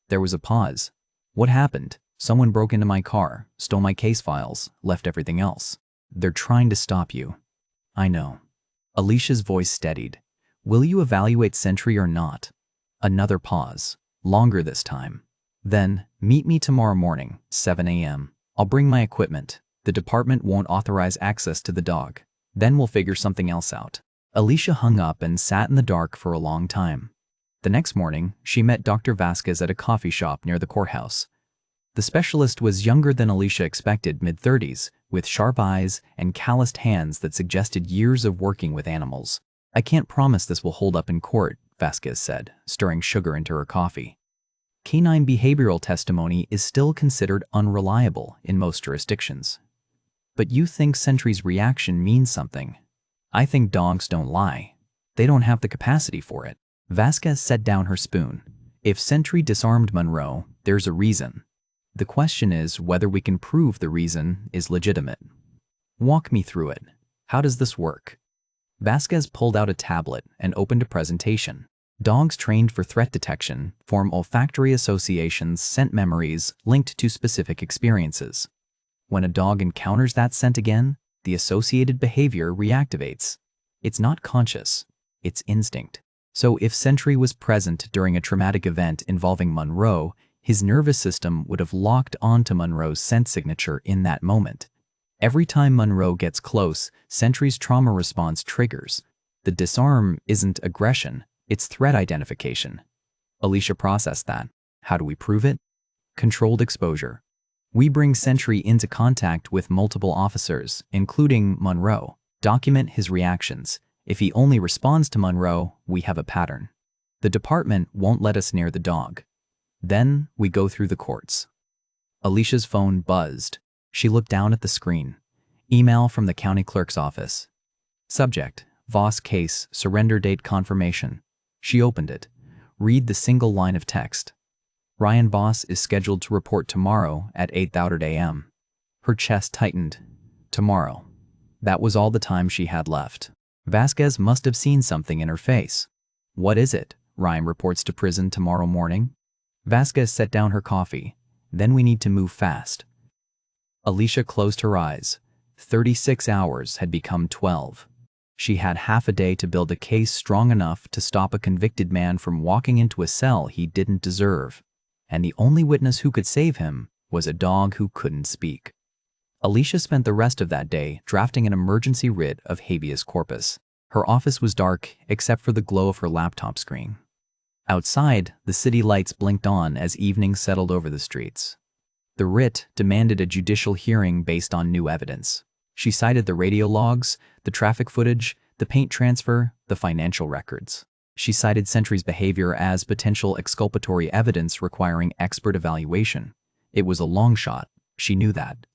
There was a pause. "What happened?" "Someone broke into my car, stole my case files, left everything else." "They're trying to stop you." "I know." Alicia's voice steadied. "Will you evaluate Sentry or not?" Another pause, longer this time. "Then, meet me tomorrow morning, 7 a.m. I'll bring my equipment. The department won't authorize access to the dog. Then we'll figure something else out." Alicia hung up and sat in the dark for a long time. The next morning, she met Dr. Vasquez at a coffee shop near the courthouse. The specialist was younger than Alicia expected, mid-30s, with sharp eyes and calloused hands that suggested years of working with animals. "I can't promise this will hold up in court," Vasquez said, stirring sugar into her coffee. Canine behavioral testimony is still considered unreliable in most jurisdictions. "But you think Sentry's reaction means something?" "I think dogs don't lie. They don't have the capacity for it." Vasquez set down her spoon. "If Sentry disarmed Monroe, there's a reason. The question is whether we can prove the reason is legitimate." "Walk me through it. How does this work?" Vasquez pulled out a tablet and opened a presentation. Dogs trained for threat detection form olfactory associations, scent memories linked to specific experiences. When a dog encounters that scent again, the associated behavior reactivates. It's not conscious, it's instinct. So if Sentry was present during a traumatic event involving Monroe, his nervous system would have locked onto Monroe's scent signature in that moment. Every time Monroe gets close, Sentry's trauma response triggers. The disarm isn't aggression, it's threat identification. Alicia processed that. How do we prove it? Controlled exposure. We bring Sentry into contact with multiple officers, including Monroe. Document his reactions. If he only responds to Monroe, we have a pattern. The department won't let us near the dog. Then we go through the courts. Alicia's phone buzzed. She looked down at the screen. Email from the county clerk's office. Subject: Voss case, surrender date confirmation. She opened it. Read the single line of text. "Ryan Voss is scheduled to report tomorrow at 8:30 a.m. Her chest tightened. Tomorrow. That was all the time she had left. Vasquez must have seen something in her face. "What is it?" "Ryan reports to prison tomorrow morning." Vasquez set down her coffee. "Then we need to move fast." Alicia closed her eyes. 36 hours had become 12. She had half a day to build a case strong enough to stop a convicted man from walking into a cell he didn't deserve. And the only witness who could save him was a dog who couldn't speak. Alicia spent the rest of that day drafting an emergency writ of habeas corpus. Her office was dark except for the glow of her laptop screen. Outside, the city lights blinked on as evening settled over the streets. The writ demanded a judicial hearing based on new evidence. She cited the radio logs, the traffic footage, the paint transfer, the financial records. She cited Sentry's behavior as potential exculpatory evidence requiring expert evaluation. It was a long shot, she knew that.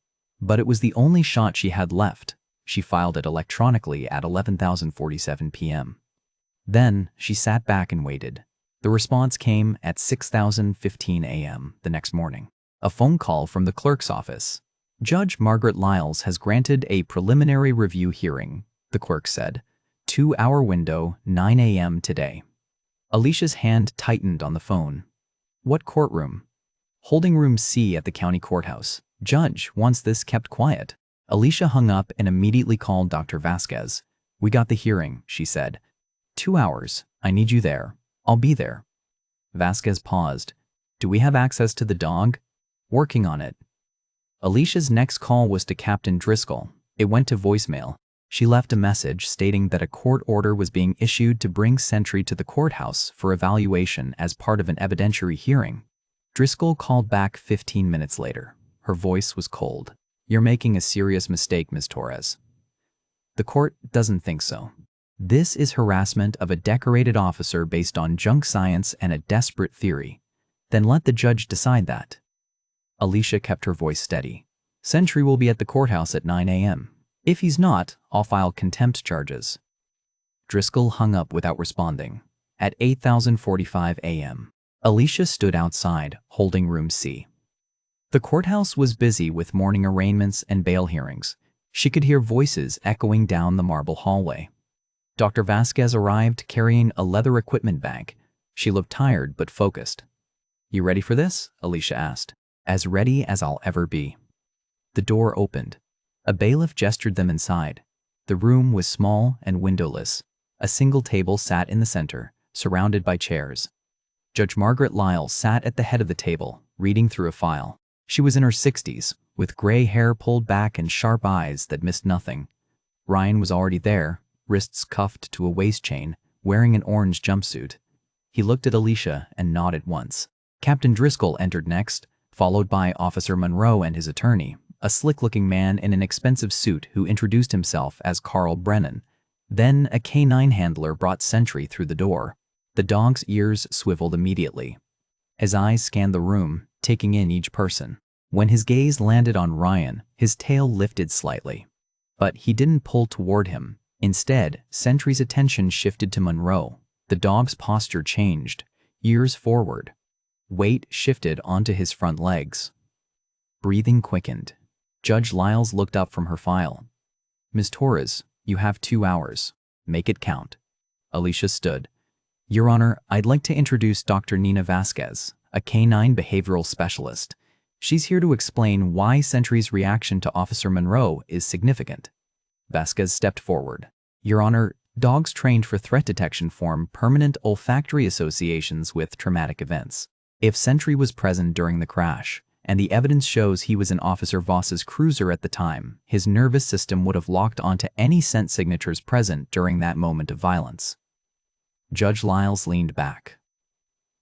But it was the only shot she had left. She filed it electronically at 11:47 p.m. Then she sat back and waited. The response came at 6:15 a.m. the next morning. A phone call from the clerk's office. "Judge Margaret Lyles has granted a preliminary review hearing," the clerk said. 2-hour window, 9 a.m. today. Alicia's hand tightened on the phone. "What courtroom?" "Holding room C at the county courthouse. Judge wants this kept quiet." Alicia hung up and immediately called Dr. Vasquez. "We got the hearing," she said. 2 hours. I need you there. I'll be there." Vasquez paused. "Do we have access to the dog?" "Working on it." Alicia's next call was to Captain Driscoll. It went to voicemail. She left a message stating that a court order was being issued to bring Sentry to the courthouse for evaluation as part of an evidentiary hearing. Driscoll called back 15 minutes later. Her voice was cold. "You're making a serious mistake, Ms. Torres." "The court doesn't think so. This is harassment of a decorated officer based on junk science and a desperate theory. Then let the judge decide that." Alicia kept her voice steady. "Sentry will be at the courthouse at 9 a.m. If he's not, I'll file contempt charges." Driscoll hung up without responding. At 8:45 a.m., Alicia stood outside, holding room C. The courthouse was busy with morning arraignments and bail hearings. She could hear voices echoing down the marble hallway. Dr. Vasquez arrived carrying a leather equipment bag. She looked tired but focused. "You ready for this?" Alicia asked. "As ready as I'll ever be." The door opened. A bailiff gestured them inside. The room was small and windowless. A single table sat in the center, surrounded by chairs. Judge Margaret Lyles sat at the head of the table, reading through a file. She was in her 60s, with gray hair pulled back and sharp eyes that missed nothing. Ryan was already there, wrists cuffed to a waist chain, wearing an orange jumpsuit. He looked at Alicia and nodded once. Captain Driscoll entered next, followed by Officer Monroe and his attorney, a slick-looking man in an expensive suit who introduced himself as Carl Brennan. Then a canine handler brought Sentry through the door. The dog's ears swiveled immediately. His eyes scanned the room, taking in each person. When his gaze landed on Ryan, his tail lifted slightly. But he didn't pull toward him. Instead, Sentry's attention shifted to Monroe. The dog's posture changed, ears forward. Weight shifted onto his front legs. Breathing quickened. Judge Lyles looked up from her file. "Ms. Torres, you have 2 hours. Make it count." Alicia stood. "Your Honor, I'd like to introduce Dr. Nina Vasquez, a canine behavioral specialist. She's here to explain why Sentry's reaction to Officer Monroe is significant." Vasquez stepped forward. "Your Honor, dogs trained for threat detection form permanent olfactory associations with traumatic events. If Sentry was present during the crash, and the evidence shows he was in Officer Voss's cruiser at the time, his nervous system would have locked onto any scent signatures present during that moment of violence." Judge Lyles leaned back.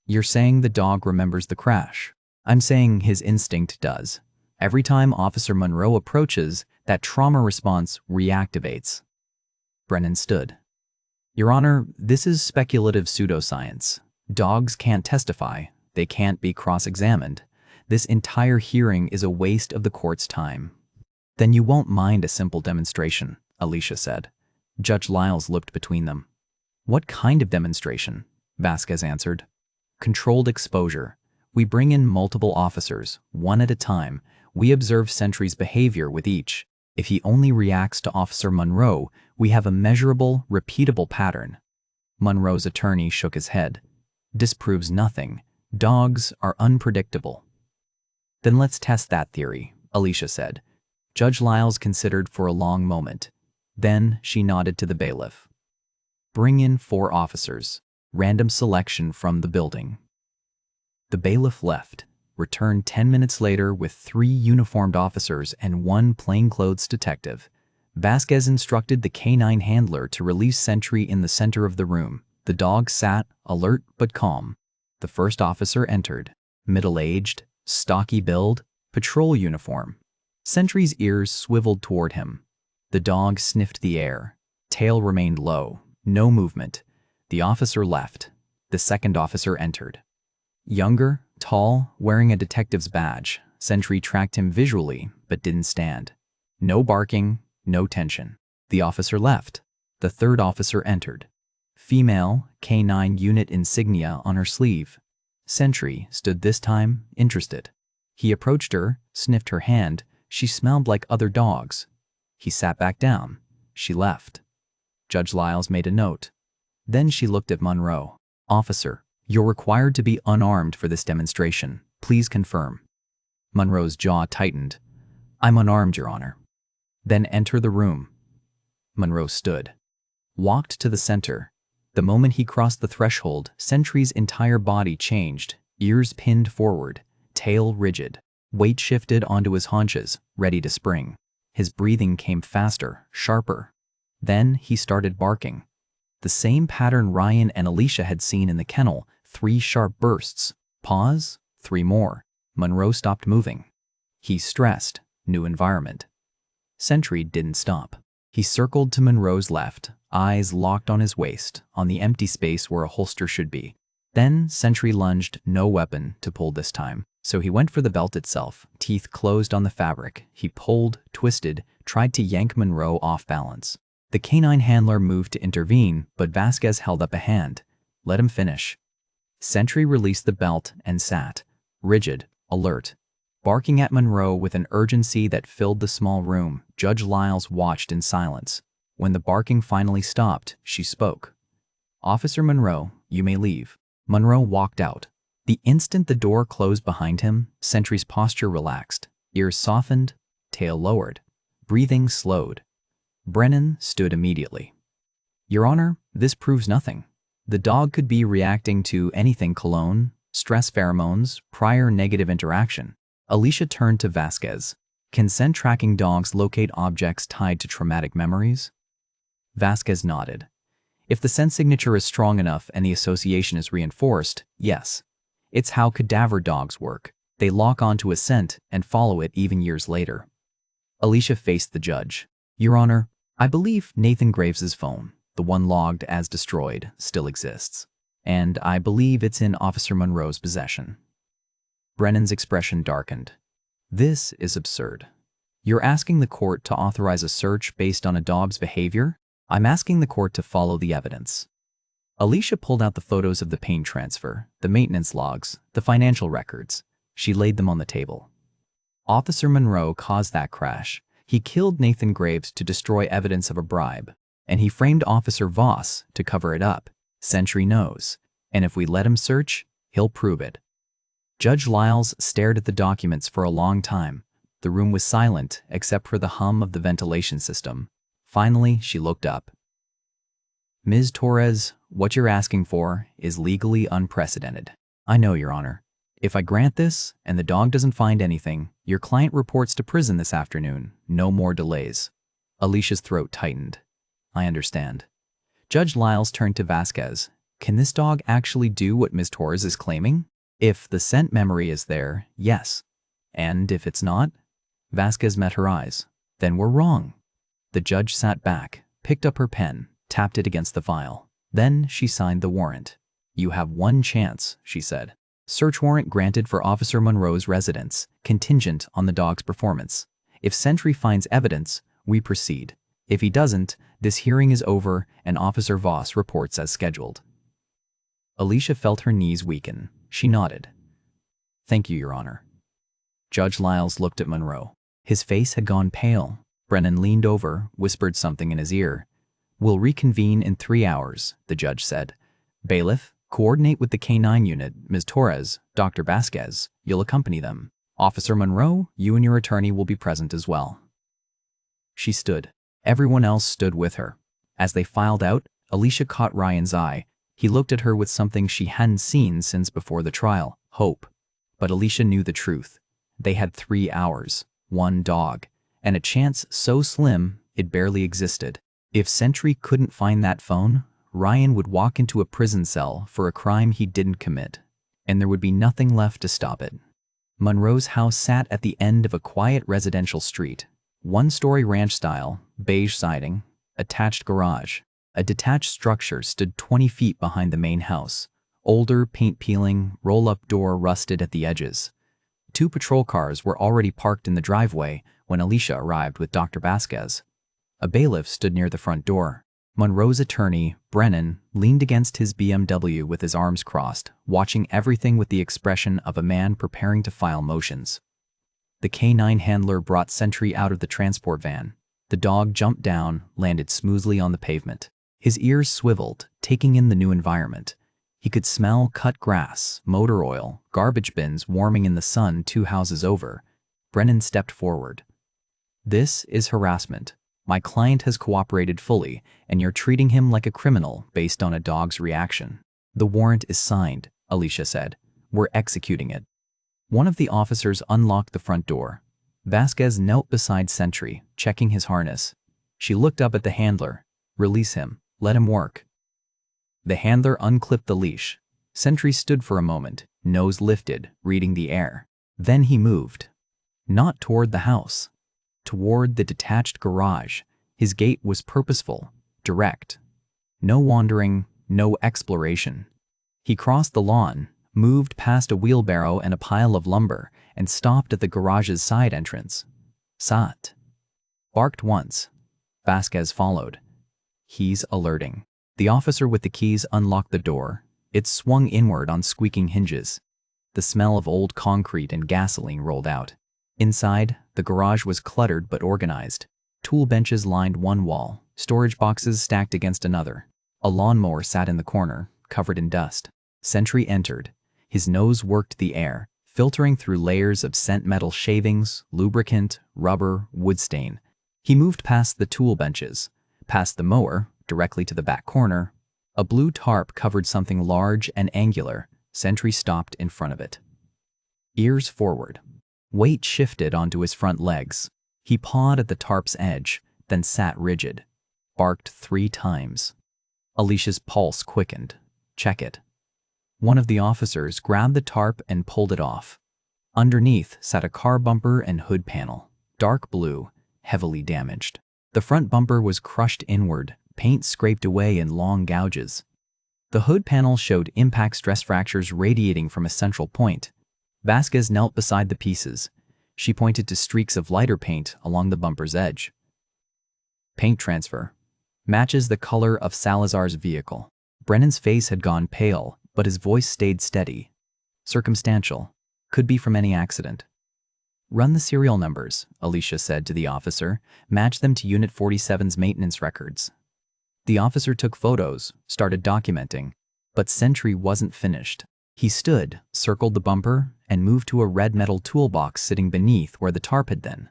"You're saying the dog remembers the crash? I'm saying his instinct does. Every time Officer Monroe approaches, that trauma response reactivates." Brennan stood. "Your Honor, this is speculative pseudoscience. Dogs can't testify. They can't be cross-examined. This entire hearing is a waste of the court's time." "Then you won't mind a simple demonstration," Alicia said. Judge Lyles looked between them. "What kind of demonstration?" Vasquez answered. "Controlled exposure. We bring in multiple officers, one at a time. We observe Sentry's behavior with each. If he only reacts to Officer Monroe, we have a measurable, repeatable pattern." Monroe's attorney shook his head. "Disproves nothing. Dogs are unpredictable." "Then let's test that theory," Alicia said. Judge Lyles considered for a long moment. Then she nodded to the bailiff. "Bring in 4 officers. Random selection from the building." The bailiff left, returned 10 minutes later with 3 uniformed officers and 1 plainclothes detective. Vasquez instructed the canine handler to release Sentry in the center of the room. The dog sat, alert but calm. The first officer entered, middle-aged, stocky build, patrol uniform. Sentry's ears swiveled toward him. The dog sniffed the air. Tail remained low, no movement. The officer left. The second officer entered. Younger, tall, wearing a detective's badge, Sentry tracked him visually but didn't stand. No barking, no tension. The officer left. The third officer entered. Female, canine unit insignia on her sleeve. Sentry stood this time, interested. He approached her, sniffed her hand. She smelled like other dogs. He sat back down. She left. Judge Lyles made a note. Then she looked at Monroe. "Officer, you're required to be unarmed for this demonstration. Please confirm." Monroe's jaw tightened. "I'm unarmed, Your Honor." "Then enter the room." Monroe stood. Walked to the center. The moment he crossed the threshold, Sentry's entire body changed, ears pinned forward, tail rigid. Weight shifted onto his haunches, ready to spring. His breathing came faster, sharper. Then he started barking. The same pattern Ryan and Alicia had seen in the kennel, 3 sharp bursts. Pause, 3 more. Monroe stopped moving. He stressed, new environment. Sentry didn't stop. He circled to Monroe's left, eyes locked on his waist, on the empty space where a holster should be. Then Sentry lunged, no weapon to pull this time. So he went for the belt itself, teeth closed on the fabric. He pulled, twisted, tried to yank Monroe off balance. The canine handler moved to intervene, but Vasquez held up a hand. "Let him finish." Sentry released the belt and sat, rigid, alert, barking at Monroe with an urgency that filled the small room. Judge Lyles watched in silence. When the barking finally stopped, she spoke. "Officer Monroe, you may leave." Monroe walked out. The instant the door closed behind him, Sentry's posture relaxed, ears softened, tail lowered, breathing slowed. Brennan stood immediately. "Your Honor, this proves nothing. The dog could be reacting to anything: cologne, stress pheromones, prior negative interaction." Alicia turned to Vasquez. "Can scent tracking dogs locate objects tied to traumatic memories?" Vasquez nodded. If the scent signature is strong enough and the association is reinforced, yes. It's how cadaver dogs work. They lock onto a scent and follow it even years later. Alicia faced the judge. Your Honor, I believe Nathan Graves's phone, the one logged as destroyed, still exists. And I believe it's in Officer Monroe's possession. Brennan's expression darkened. This is absurd. You're asking the court to authorize a search based on a dog's behavior? I'm asking the court to follow the evidence. Alicia pulled out the photos of the pain transfer, the maintenance logs, the financial records. She laid them on the table. Officer Monroe caused that crash. He killed Nathan Graves to destroy evidence of a bribe, and he framed Officer Voss to cover it up. Sentry knows, and if we let him search, he'll prove it. Judge Lyles stared at the documents for a long time. The room was silent except for the hum of the ventilation system. Finally, she looked up. Ms. Torres, what you're asking for is legally unprecedented. I know, Your Honor. If I grant this and the dog doesn't find anything, your client reports to prison this afternoon. No more delays. Alicia's throat tightened. I understand. Judge Lyles turned to Vasquez. Can this dog actually do what Ms. Torres is claiming? If the scent memory is there, yes. And if it's not? Vasquez met her eyes. Then we're wrong. The judge sat back, picked up her pen, tapped it against the file. Then she signed the warrant. You have one chance, she said. Search warrant granted for Officer Monroe's residence, contingent on the dog's performance. If Sentry finds evidence, we proceed. If he doesn't, this hearing is over and Officer Voss reports as scheduled. Alicia felt her knees weaken. She nodded. Thank you, Your Honor. Judge Lyles looked at Monroe. His face had gone pale. Brennan leaned over, whispered something in his ear. We'll reconvene in 3 hours, the judge said. Bailiff, coordinate with the K9 unit, Ms. Torres, Dr. Vasquez. You'll accompany them. Officer Monroe, you and your attorney will be present as well. She stood. Everyone else stood with her. As they filed out, Alicia caught Ryan's eye. He looked at her with something she hadn't seen since before the trial, hope. But Alicia knew the truth. They had 3 hours, one dog, and a chance so slim it barely existed. If Sentry couldn't find that phone, Ryan would walk into a prison cell for a crime he didn't commit, and there would be nothing left to stop it. Monroe's house sat at the end of a quiet residential street. One-story ranch style, beige siding, attached garage. A detached structure stood 20 feet behind the main house. Older, paint-peeling, roll-up door rusted at the edges. 2 patrol cars were already parked in the driveway when Alicia arrived with Dr. Vasquez. A bailiff stood near the front door. Monroe's attorney, Brennan, leaned against his BMW with his arms crossed, watching everything with the expression of a man preparing to file motions. The K9 handler brought Sentry out of the transport van. The dog jumped down, landed smoothly on the pavement. His ears swiveled, taking in the new environment. He could smell cut grass, motor oil, garbage bins warming in the sun 2 houses over. Brennan stepped forward. This is harassment. My client has cooperated fully, and you're treating him like a criminal based on a dog's reaction. The warrant is signed, Alicia said. We're executing it. One of the officers unlocked the front door. Vasquez knelt beside Sentry, checking his harness. She looked up at the handler. Release him. Let him work. The handler unclipped the leash. Sentry stood for a moment, nose lifted, reading the air. Then he moved. Not toward the house. Toward the detached garage. His gait was purposeful, direct. No wandering, no exploration. He crossed the lawn, moved past a wheelbarrow and a pile of lumber, and stopped at the garage's side entrance. Sat. Barked once. Vasquez followed. He's alerting. The officer with the keys unlocked the door. It swung inward on squeaking hinges. The smell of old concrete and gasoline rolled out. Inside, the garage was cluttered but organized. Tool benches lined one wall, storage boxes stacked against another. A lawnmower sat in the corner, covered in dust. Sentry entered. His nose worked the air, filtering through layers of scent metal shavings, lubricant, rubber, wood stain. He moved past the tool benches, past the mower, directly to the back corner. A blue tarp covered something large and angular. Sentry stopped in front of it. Ears forward. Weight shifted onto his front legs. He pawed at the tarp's edge, then sat rigid. barked 3 times. Alicia's pulse quickened. Check it. One of the officers grabbed the tarp and pulled it off. Underneath sat a car bumper and hood panel, dark blue, heavily damaged. The front bumper was crushed inward, paint scraped away in long gouges. The hood panel showed impact stress fractures radiating from a central point. Vasquez knelt beside the pieces. She pointed to streaks of lighter paint along the bumper's edge. Paint transfer. Matches the color of Salazar's vehicle. Brennan's face had gone pale, but his voice stayed steady. Circumstantial. Could be from any accident. Run the serial numbers, Alicia said to the officer. Match them to Unit 47's maintenance records. The officer took photos, started documenting, but Sentry wasn't finished. He stood, circled the bumper, and moved to a red metal toolbox sitting beneath where the tarp had been.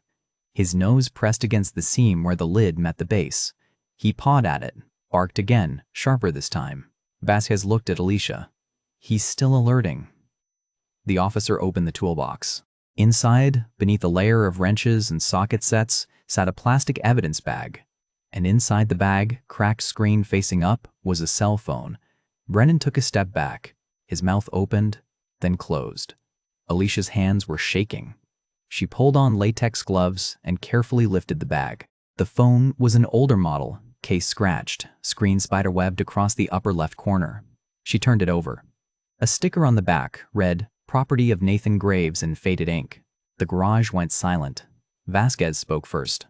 His nose pressed against the seam where the lid met the base. He pawed at it, barked again, sharper this time. Vasquez looked at Alicia. He's still alerting. The officer opened the toolbox. Inside, beneath a layer of wrenches and socket sets, sat a plastic evidence bag. And inside the bag, cracked screen facing up, was a cell phone. Brennan took a step back. His mouth opened, then closed. Alicia's hands were shaking. She pulled on latex gloves and carefully lifted the bag. The phone was an older model, case scratched, screen spiderwebbed across the upper left corner. She turned it over. A sticker on the back read, "Property of Nathan Graves" in faded ink. The garage went silent. Vasquez spoke first.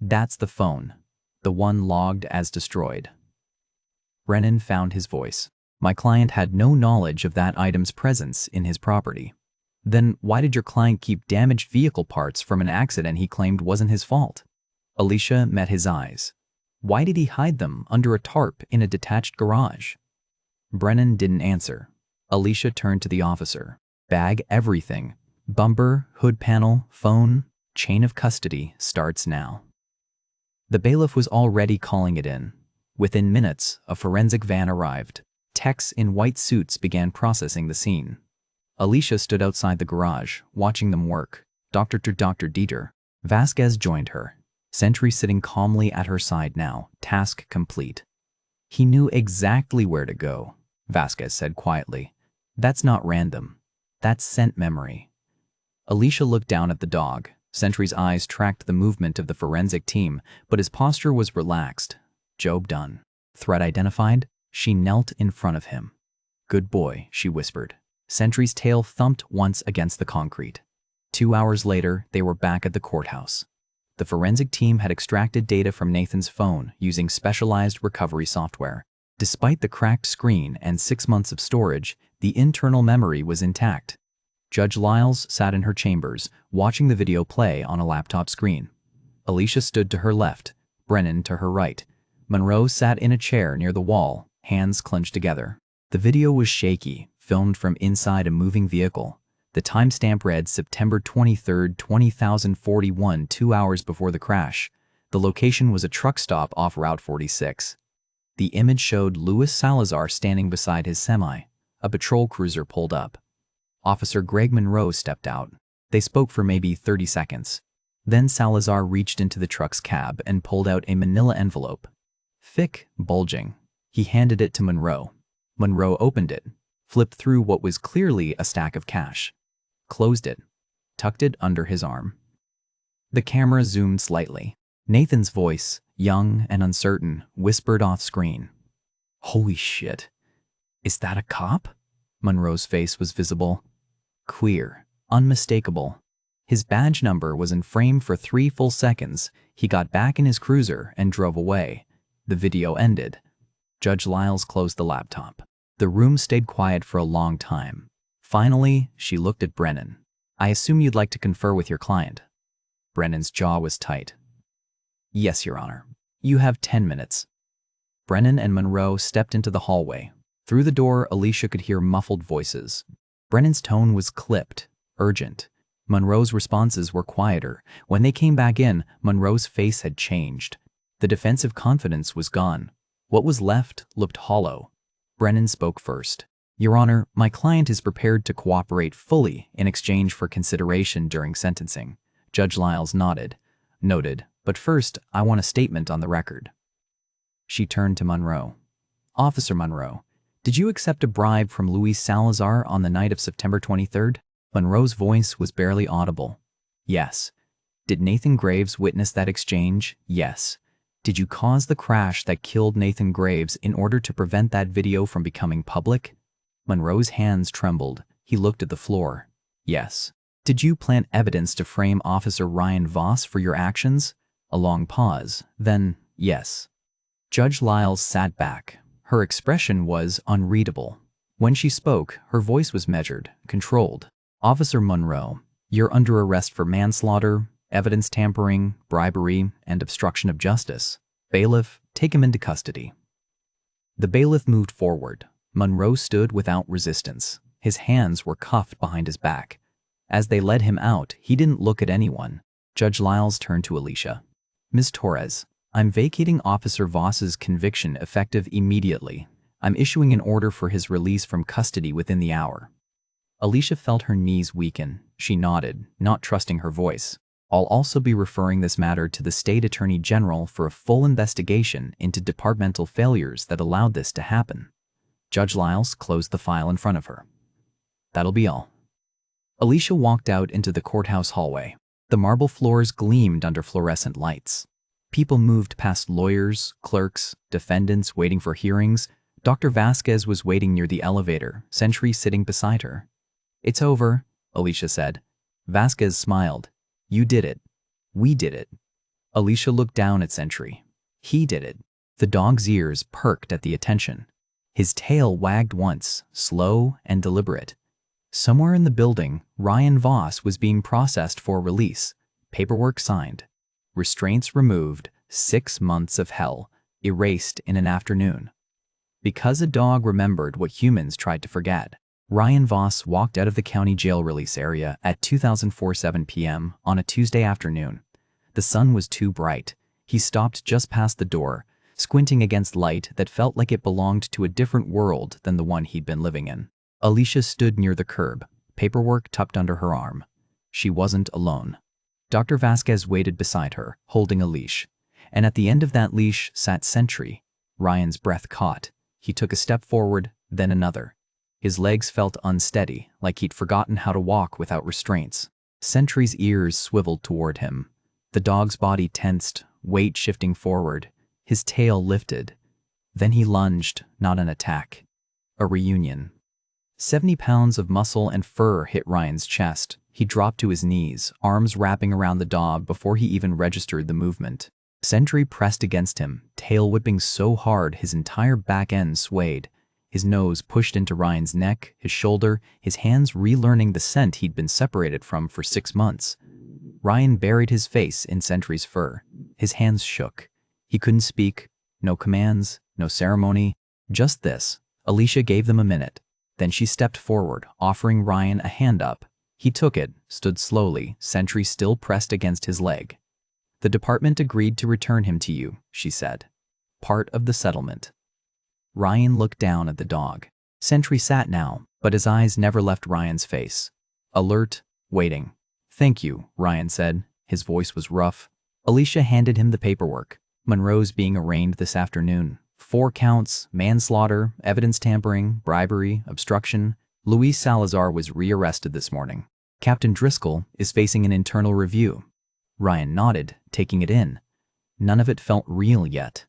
"That's the phone. The one logged as destroyed." Brennan found his voice. "My client had no knowledge of that item's presence in his property." "Then why did your client keep damaged vehicle parts from an accident he claimed wasn't his fault?" Alicia met his eyes. "Why did he hide them under a tarp in a detached garage?" Brennan didn't answer. Alicia turned to the officer. "Bag everything. Bumper, hood panel, phone, chain of custody starts now." The bailiff was already calling it in. Within minutes, a forensic van arrived. Techs in white suits began processing the scene. Alicia stood outside the garage, watching them work. Dr. Dieter. Vasquez joined her. Sentry sitting calmly at her side now, task complete. "He knew exactly where to go," Vasquez said quietly. "That's not random. That's scent memory." Alicia looked down at the dog. Sentry's eyes tracked the movement of the forensic team, but his posture was relaxed. Job done. Threat identified? She knelt in front of him. "Good boy," she whispered. Sentry's tail thumped once against the concrete. 2 hours later, they were back at the courthouse. The forensic team had extracted data from Nathan's phone using specialized recovery software. Despite the cracked screen and 6 months of storage, the internal memory was intact. Judge Lyles sat in her chambers, watching the video play on a laptop screen. Alicia stood to her left, Brennan to her right. Monroe sat in a chair near the wall, hands clenched together. The video was shaky, filmed from inside a moving vehicle. The timestamp read September 23, 2041, 2 hours before the crash. The location was a truck stop off Route 46. The image showed Luis Salazar standing beside his semi. A patrol cruiser pulled up. Officer Greg Monroe stepped out. They spoke for maybe 30 seconds. Then Salazar reached into the truck's cab and pulled out a manila envelope. Thick, bulging. He handed it to Monroe. Monroe opened it, flipped through what was clearly a stack of cash, closed it, tucked it under his arm. The camera zoomed slightly. Nathan's voice, young and uncertain, whispered off screen. "Holy shit. Is that a cop?" Monroe's face was visible. Clear, unmistakable. His badge number was in frame for 3 full seconds. He got back in his cruiser and drove away. The video ended. Judge Lyles closed the laptop. The room stayed quiet for a long time. Finally, she looked at Brennan. "I assume you'd like to confer with your client." Brennan's jaw was tight. "Yes, Your Honor. You have 10 minutes. Brennan and Monroe stepped into the hallway. Through the door, Alicia could hear muffled voices. Brennan's tone was clipped, urgent. Monroe's responses were quieter. When they came back in, Monroe's face had changed. The defensive confidence was gone. What was left looked hollow. Brennan spoke first. "Your Honor, my client is prepared to cooperate fully in exchange for consideration during sentencing." Judge Lyles nodded. "Noted, but first, I want a statement on the record." She turned to Monroe. Officer Monroe, did you accept a bribe from Luis Salazar on the night of September 23rd? Monroe's voice was barely audible. Yes. Did Nathan Graves witness that exchange? Yes. Did you cause the crash that killed Nathan Graves in order to prevent that video from becoming public? Monroe's hands trembled. He looked at the floor. Yes. Did you plant evidence to frame Officer Ryan Voss for your actions? A long pause. Then, yes. Judge Lyles sat back. Her expression was unreadable. When she spoke, her voice was measured, controlled. Officer Monroe, you're under arrest for manslaughter, evidence tampering, bribery, and obstruction of justice. Bailiff, take him into custody. The bailiff moved forward. Monroe stood without resistance. His hands were cuffed behind his back. As they led him out, he didn't look at anyone. Judge Lyles turned to Alicia. Ms. Torres, I'm vacating Officer Voss's conviction effective immediately. I'm issuing an order for his release from custody within the hour. Alicia felt her knees weaken. She nodded, not trusting her voice. I'll also be referring this matter to the State Attorney General for a full investigation into departmental failures that allowed this to happen. Judge Lyles closed the file in front of her. That'll be all. Alicia walked out into the courthouse hallway. The marble floors gleamed under fluorescent lights. People moved past lawyers, clerks, defendants waiting for hearings. Dr. Vasquez was waiting near the elevator, Sentry sitting beside her. It's over, Alicia said. Vasquez smiled. You did it. We did it. Alicia looked down at Sentry. He did it. The dog's ears perked at the attention. His tail wagged once, slow and deliberate. Somewhere in the building, Ryan Voss was being processed for release. Paperwork signed. Restraints removed. 6 months of hell, erased in an afternoon. Because a dog remembered what humans tried to forget, Ryan Voss walked out of the county jail release area at 2004 7 p.m. on a Tuesday afternoon. The sun was too bright. He stopped just past the door, squinting against light that felt like it belonged to a different world than the one he'd been living in. Alicia stood near the curb, paperwork tucked under her arm. She wasn't alone. Dr. Vasquez waited beside her, holding a leash. And at the end of that leash sat Sentry. Ryan's breath caught. He took a step forward, then another. His legs felt unsteady, like he'd forgotten how to walk without restraints. Sentry's ears swiveled toward him. The dog's body tensed, weight shifting forward. His tail lifted. Then he lunged, not an attack. A reunion. 70 pounds of muscle and fur hit Ryan's chest. He dropped to his knees, arms wrapping around the dog before he even registered the movement. Sentry pressed against him, tail whipping so hard his entire back end swayed. His nose pushed into Ryan's neck, his shoulder, his hands relearning the scent he'd been separated from for 6 months. Ryan buried his face in Sentry's fur. His hands shook. He couldn't speak. No commands, no ceremony, just this. Alicia gave them a minute. Then she stepped forward, offering Ryan a hand up. He took it, stood slowly, Sentry still pressed against his leg. The department agreed to return him to you, she said. Part of the settlement. Ryan looked down at the dog. Sentry sat now, but his eyes never left Ryan's face. Alert, waiting. Thank you, Ryan said. His voice was rough. Alicia handed him the paperwork. Monroe's being arraigned this afternoon. 4 counts, manslaughter, evidence tampering, bribery, obstruction. Luis Salazar was rearrested this morning. Captain Driscoll is facing an internal review. Ryan nodded, taking it in. None of it felt real yet.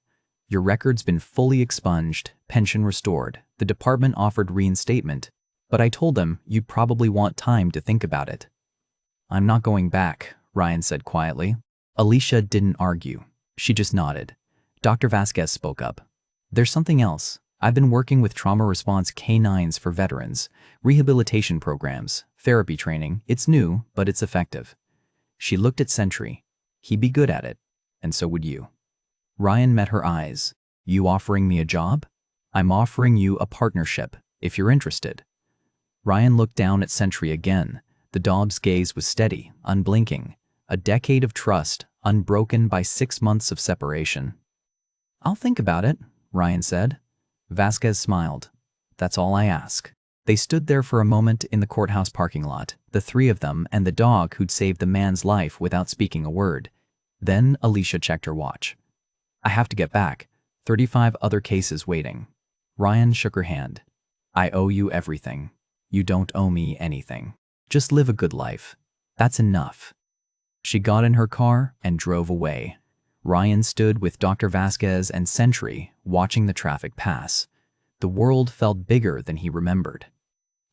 Your record's been fully expunged, pension restored. The department offered reinstatement, but I told them you'd probably want time to think about it. I'm not going back, Ryan said quietly. Alicia didn't argue. She just nodded. Dr. Vasquez spoke up. There's something else. I've been working with trauma response K9s for veterans, rehabilitation programs, therapy training. It's new, but it's effective. She looked at Sentry. He'd be good at it, and so would you. Ryan met her eyes. You offering me a job? I'm offering you a partnership, if you're interested. Ryan looked down at Sentry again. The dog's gaze was steady, unblinking. A decade of trust, unbroken by 6 months of separation. I'll think about it, Ryan said. Vasquez smiled. That's all I ask. They stood there for a moment in the courthouse parking lot, the 3 of them and the dog who'd saved the man's life without speaking a word. Then Alicia checked her watch. I have to get back. 35 other cases waiting. Ryan shook her hand. I owe you everything. You don't owe me anything. Just live a good life. That's enough. She got in her car and drove away. Ryan stood with Dr. Vasquez and Sentry, watching the traffic pass. The world felt bigger than he remembered.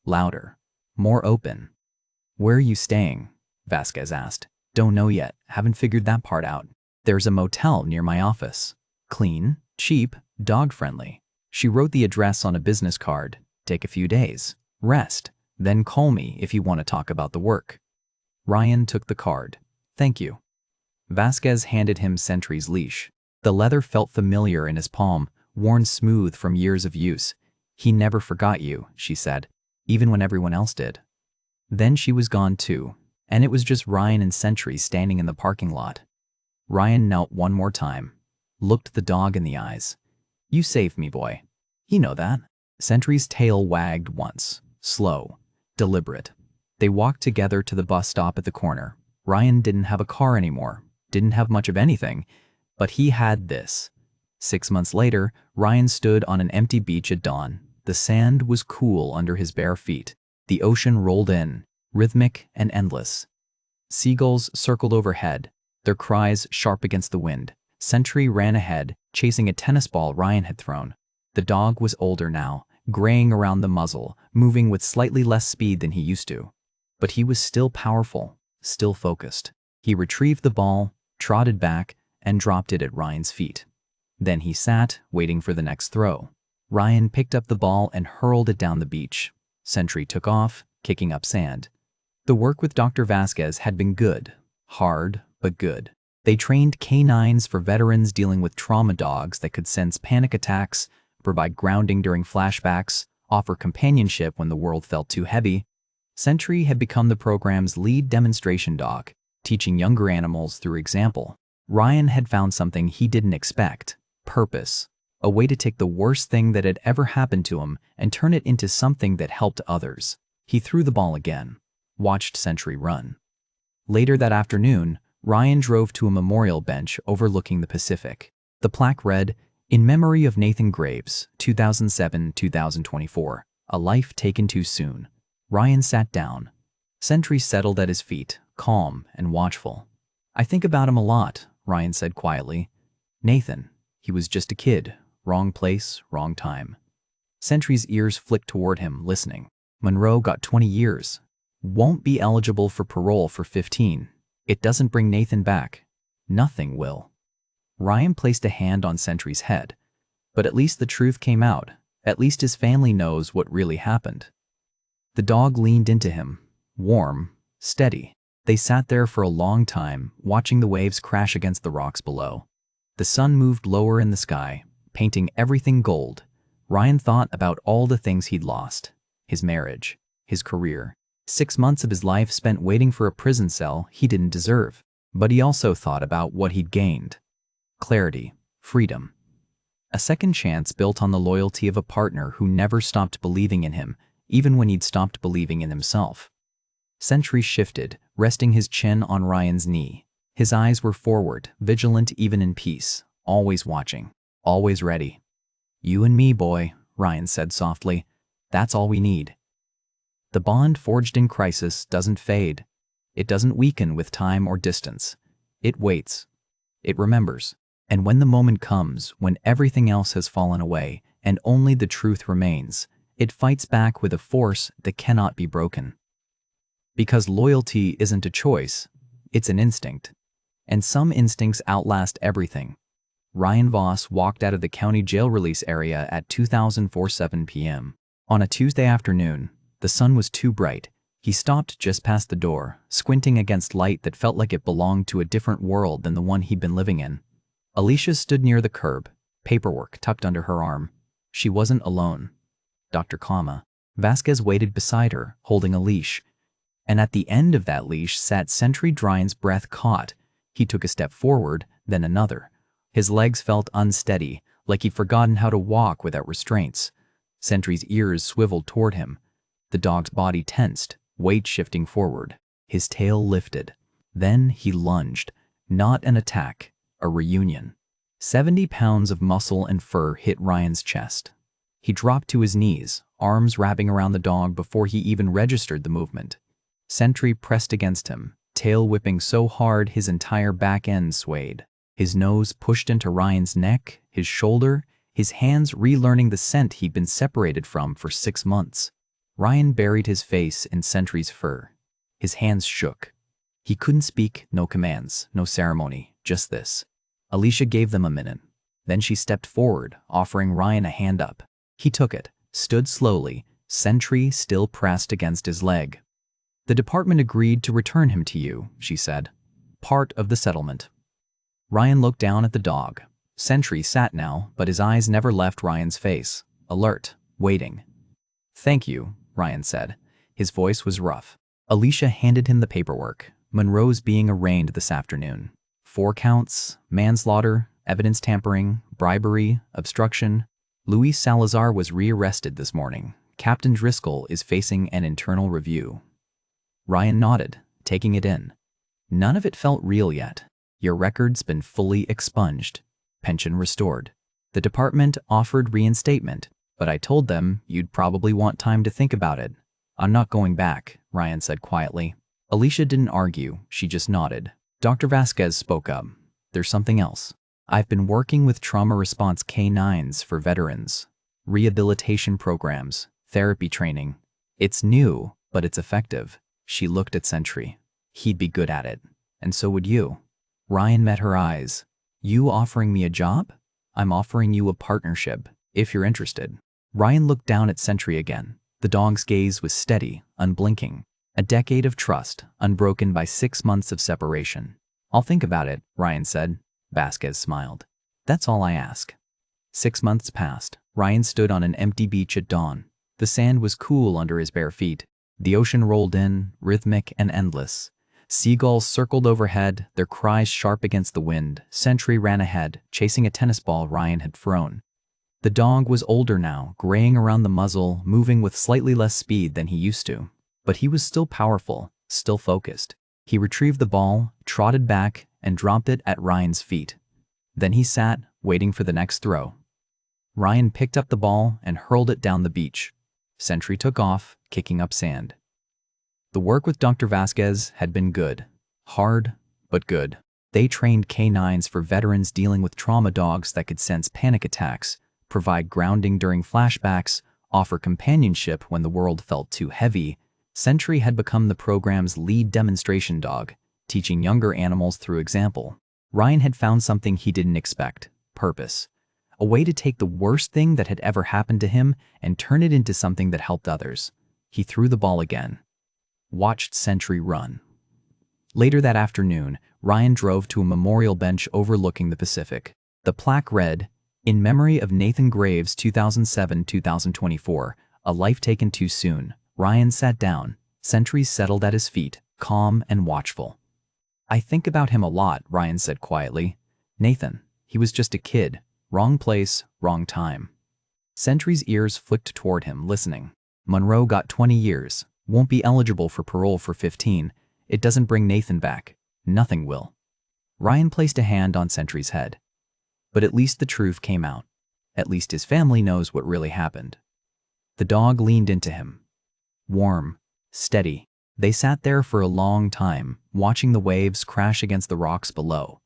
Louder. More open. Where are you staying? Vasquez asked. Don't know yet. Haven't figured that part out. There's a motel near my office. Clean, cheap, dog-friendly. She wrote the address on a business card. Take a few days. Rest. Then call me if you want to talk about the work. Ryan took the card. Thank you. Vasquez handed him Sentry's leash. The leather felt familiar in his palm, worn smooth from years of use. He never forgot you, she said, even when everyone else did. Then she was gone too, and it was just Ryan and Sentry standing in the parking lot. Ryan knelt one more time, looked the dog in the eyes. You saved me, boy. You know that. Sentry's tail wagged once, slow, deliberate. They walked together to the bus stop at the corner. Ryan didn't have a car anymore, didn't have much of anything, but he had this. 6 months later, Ryan stood on an empty beach at dawn. The sand was cool under his bare feet. The ocean rolled in, rhythmic and endless. Seagulls circled overhead, their cries sharp against the wind. Sentry ran ahead, chasing a tennis ball Ryan had thrown. The dog was older now, graying around the muzzle, moving with slightly less speed than he used to. But he was still powerful, still focused. He retrieved the ball, trotted back, and dropped it at Ryan's feet. Then he sat, waiting for the next throw. Ryan picked up the ball and hurled it down the beach. Sentry took off, kicking up sand. The work with Dr. Vasquez had been good. Hard, but good. They trained canines for veterans dealing with trauma dogs that could sense panic attacks, provide grounding during flashbacks, offer companionship when the world felt too heavy. Sentry had become the program's lead demonstration dog, teaching younger animals through example. Ryan had found something he didn't expect: purpose, a way to take the worst thing that had ever happened to him and turn it into something that helped others. He threw the ball again, watched Sentry run. Later that afternoon, Ryan drove to a memorial bench overlooking the Pacific. The plaque read, "In memory of Nathan Graves, 2007-2024, a life taken too soon." Ryan sat down. Sentry settled at his feet, calm and watchful. I think about him a lot, Ryan said quietly. Nathan, he was just a kid, wrong place, wrong time. Sentry's ears flicked toward him, listening. Monroe got 20 years. Won't be eligible for parole for 15. It doesn't bring Nathan back. Nothing will. Ryan placed a hand on Sentry's head. But at least the truth came out. At least his family knows what really happened. The dog leaned into him, warm, steady. They sat there for a long time, watching the waves crash against the rocks below. The sun moved lower in the sky, painting everything gold. Ryan thought about all the things he'd lost. His marriage, his career, 6 months of his life spent waiting for a prison cell he didn't deserve. But he also thought about what he'd gained. Clarity, freedom. A second chance built on the loyalty of a partner who never stopped believing in him, even when he'd stopped believing in himself. Sentry shifted, resting his chin on Ryan's knee. His eyes were forward, vigilant even in peace, always watching, always ready. You and me, boy, Ryan said softly. That's all we need. The bond forged in crisis doesn't fade. It doesn't weaken with time or distance. It waits. It remembers. And when the moment comes, when everything else has fallen away and only the truth remains, it fights back with a force that cannot be broken. Because loyalty isn't a choice, it's an instinct. And some instincts outlast everything. Ryan Voss walked out of the county jail release area at 7 p.m. On a Tuesday afternoon, the sun was too bright. He stopped just past the door, squinting against light that felt like it belonged to a different world than the one he'd been living in. Alicia stood near the curb, paperwork tucked under her arm. She wasn't alone. Dr. Vasquez waited beside her, holding a leash. And at the end of that leash sat Sentry. Ryan's breath caught. He took a step forward, then another. His legs felt unsteady, like he'd forgotten how to walk without restraints. Sentry's ears swiveled toward him. The dog's body tensed, weight shifting forward. His tail lifted. Then he lunged. Not an attack, a reunion. 70 pounds of muscle and fur hit Ryan's chest. He dropped to his knees, arms wrapping around the dog before he even registered the movement. Sentry pressed against him, tail whipping so hard his entire back end swayed. His nose pushed into Ryan's neck, his shoulder, his hands relearning the scent he'd been separated from for 6 months. Ryan buried his face in Sentry's fur. His hands shook. He couldn't speak, no commands, no ceremony, just this. Alicia gave them a minute. Then she stepped forward, offering Ryan a hand up. He took it, stood slowly, Sentry still pressed against his leg. "The department agreed to return him to you," she said. "Part of the settlement." Ryan looked down at the dog. Sentry sat now, but his eyes never left Ryan's face, alert, waiting. "Thank you," Ryan said. His voice was rough. Alicia handed him the paperwork. Monroe's being arraigned this afternoon. 4 counts: manslaughter, evidence tampering, bribery, obstruction. Luis Salazar was rearrested this morning. Captain Driscoll is facing an internal review. Ryan nodded, taking it in. None of it felt real yet. Your record's been fully expunged. Pension restored. The department offered reinstatement, but I told them you'd probably want time to think about it. "I'm not going back," Ryan said quietly. Alicia didn't argue, she just nodded. Dr. Vasquez spoke up. "There's something else. I've been working with trauma response K9s for veterans. Rehabilitation programs, therapy training. It's new, but it's effective." She looked at Sentry. "He'd be good at it. And so would you." Ryan met her eyes. "You offering me a job? I'm offering you a partnership, if you're interested." Ryan looked down at Sentry again. The dog's gaze was steady, unblinking. A decade of trust, unbroken by 6 months of separation. "I'll think about it," Ryan said. Vasquez smiled. "That's all I ask." 6 months passed. Ryan stood on an empty beach at dawn. The sand was cool under his bare feet. The ocean rolled in, rhythmic and endless. Seagulls circled overhead, their cries sharp against the wind. Sentry ran ahead, chasing a tennis ball Ryan had thrown. The dog was older now, graying around the muzzle, moving with slightly less speed than he used to. But he was still powerful, still focused. He retrieved the ball, trotted back, and dropped it at Ryan's feet. Then he sat, waiting for the next throw. Ryan picked up the ball and hurled it down the beach. Sentry took off, kicking up sand. The work with Dr. Vasquez had been good. Hard, but good. They trained K9s for veterans dealing with trauma dogs that could sense panic attacks, provide grounding during flashbacks, offer companionship when the world felt too heavy. Sentry had become the program's lead demonstration dog, teaching younger animals through example. Ryan had found something he didn't expect: purpose. A way to take the worst thing that had ever happened to him and turn it into something that helped others. He threw the ball again. Watched Sentry run. Later that afternoon, Ryan drove to a memorial bench overlooking the Pacific. The plaque read, "In memory of Nathan Graves 2007-2024, a life taken too soon." Ryan sat down. Sentry settled at his feet, calm and watchful. "I think about him a lot," Ryan said quietly. "Nathan, he was just a kid. Wrong place, wrong time." Sentry's ears flicked toward him, listening. "Monroe got 20 years. Won't be eligible for parole for 15. It doesn't bring Nathan back. Nothing will." Ryan placed a hand on Sentry's head. "But at least the truth came out. At least his family knows what really happened." The dog leaned into him. Warm, steady. They sat there for a long time, watching the waves crash against the rocks below.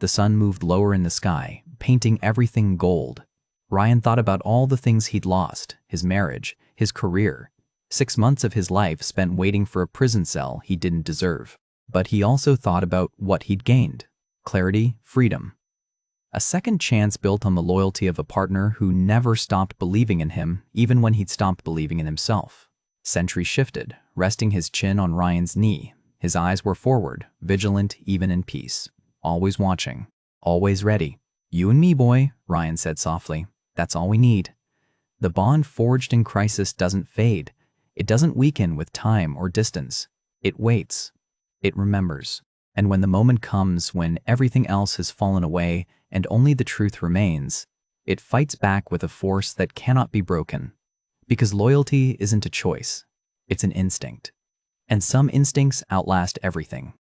The sun moved lower in the sky, painting everything gold. Ryan thought about all the things he'd lost: his marriage, his career, 6 months of his life spent waiting for a prison cell he didn't deserve. But he also thought about what he'd gained: clarity, freedom. A second chance built on the loyalty of a partner who never stopped believing in him, even when he'd stopped believing in himself. Sentry shifted, resting his chin on Ryan's knee. His eyes were forward, vigilant even in peace. Always watching, always ready. "You and me, boy," Ryan said softly. "That's all we need." The bond forged in crisis doesn't fade. It doesn't weaken with time or distance. It waits. It remembers. And when the moment comes, when everything else has fallen away and only the truth remains, it fights back with a force that cannot be broken. Because loyalty isn't a choice. It's an instinct. And some instincts outlast everything.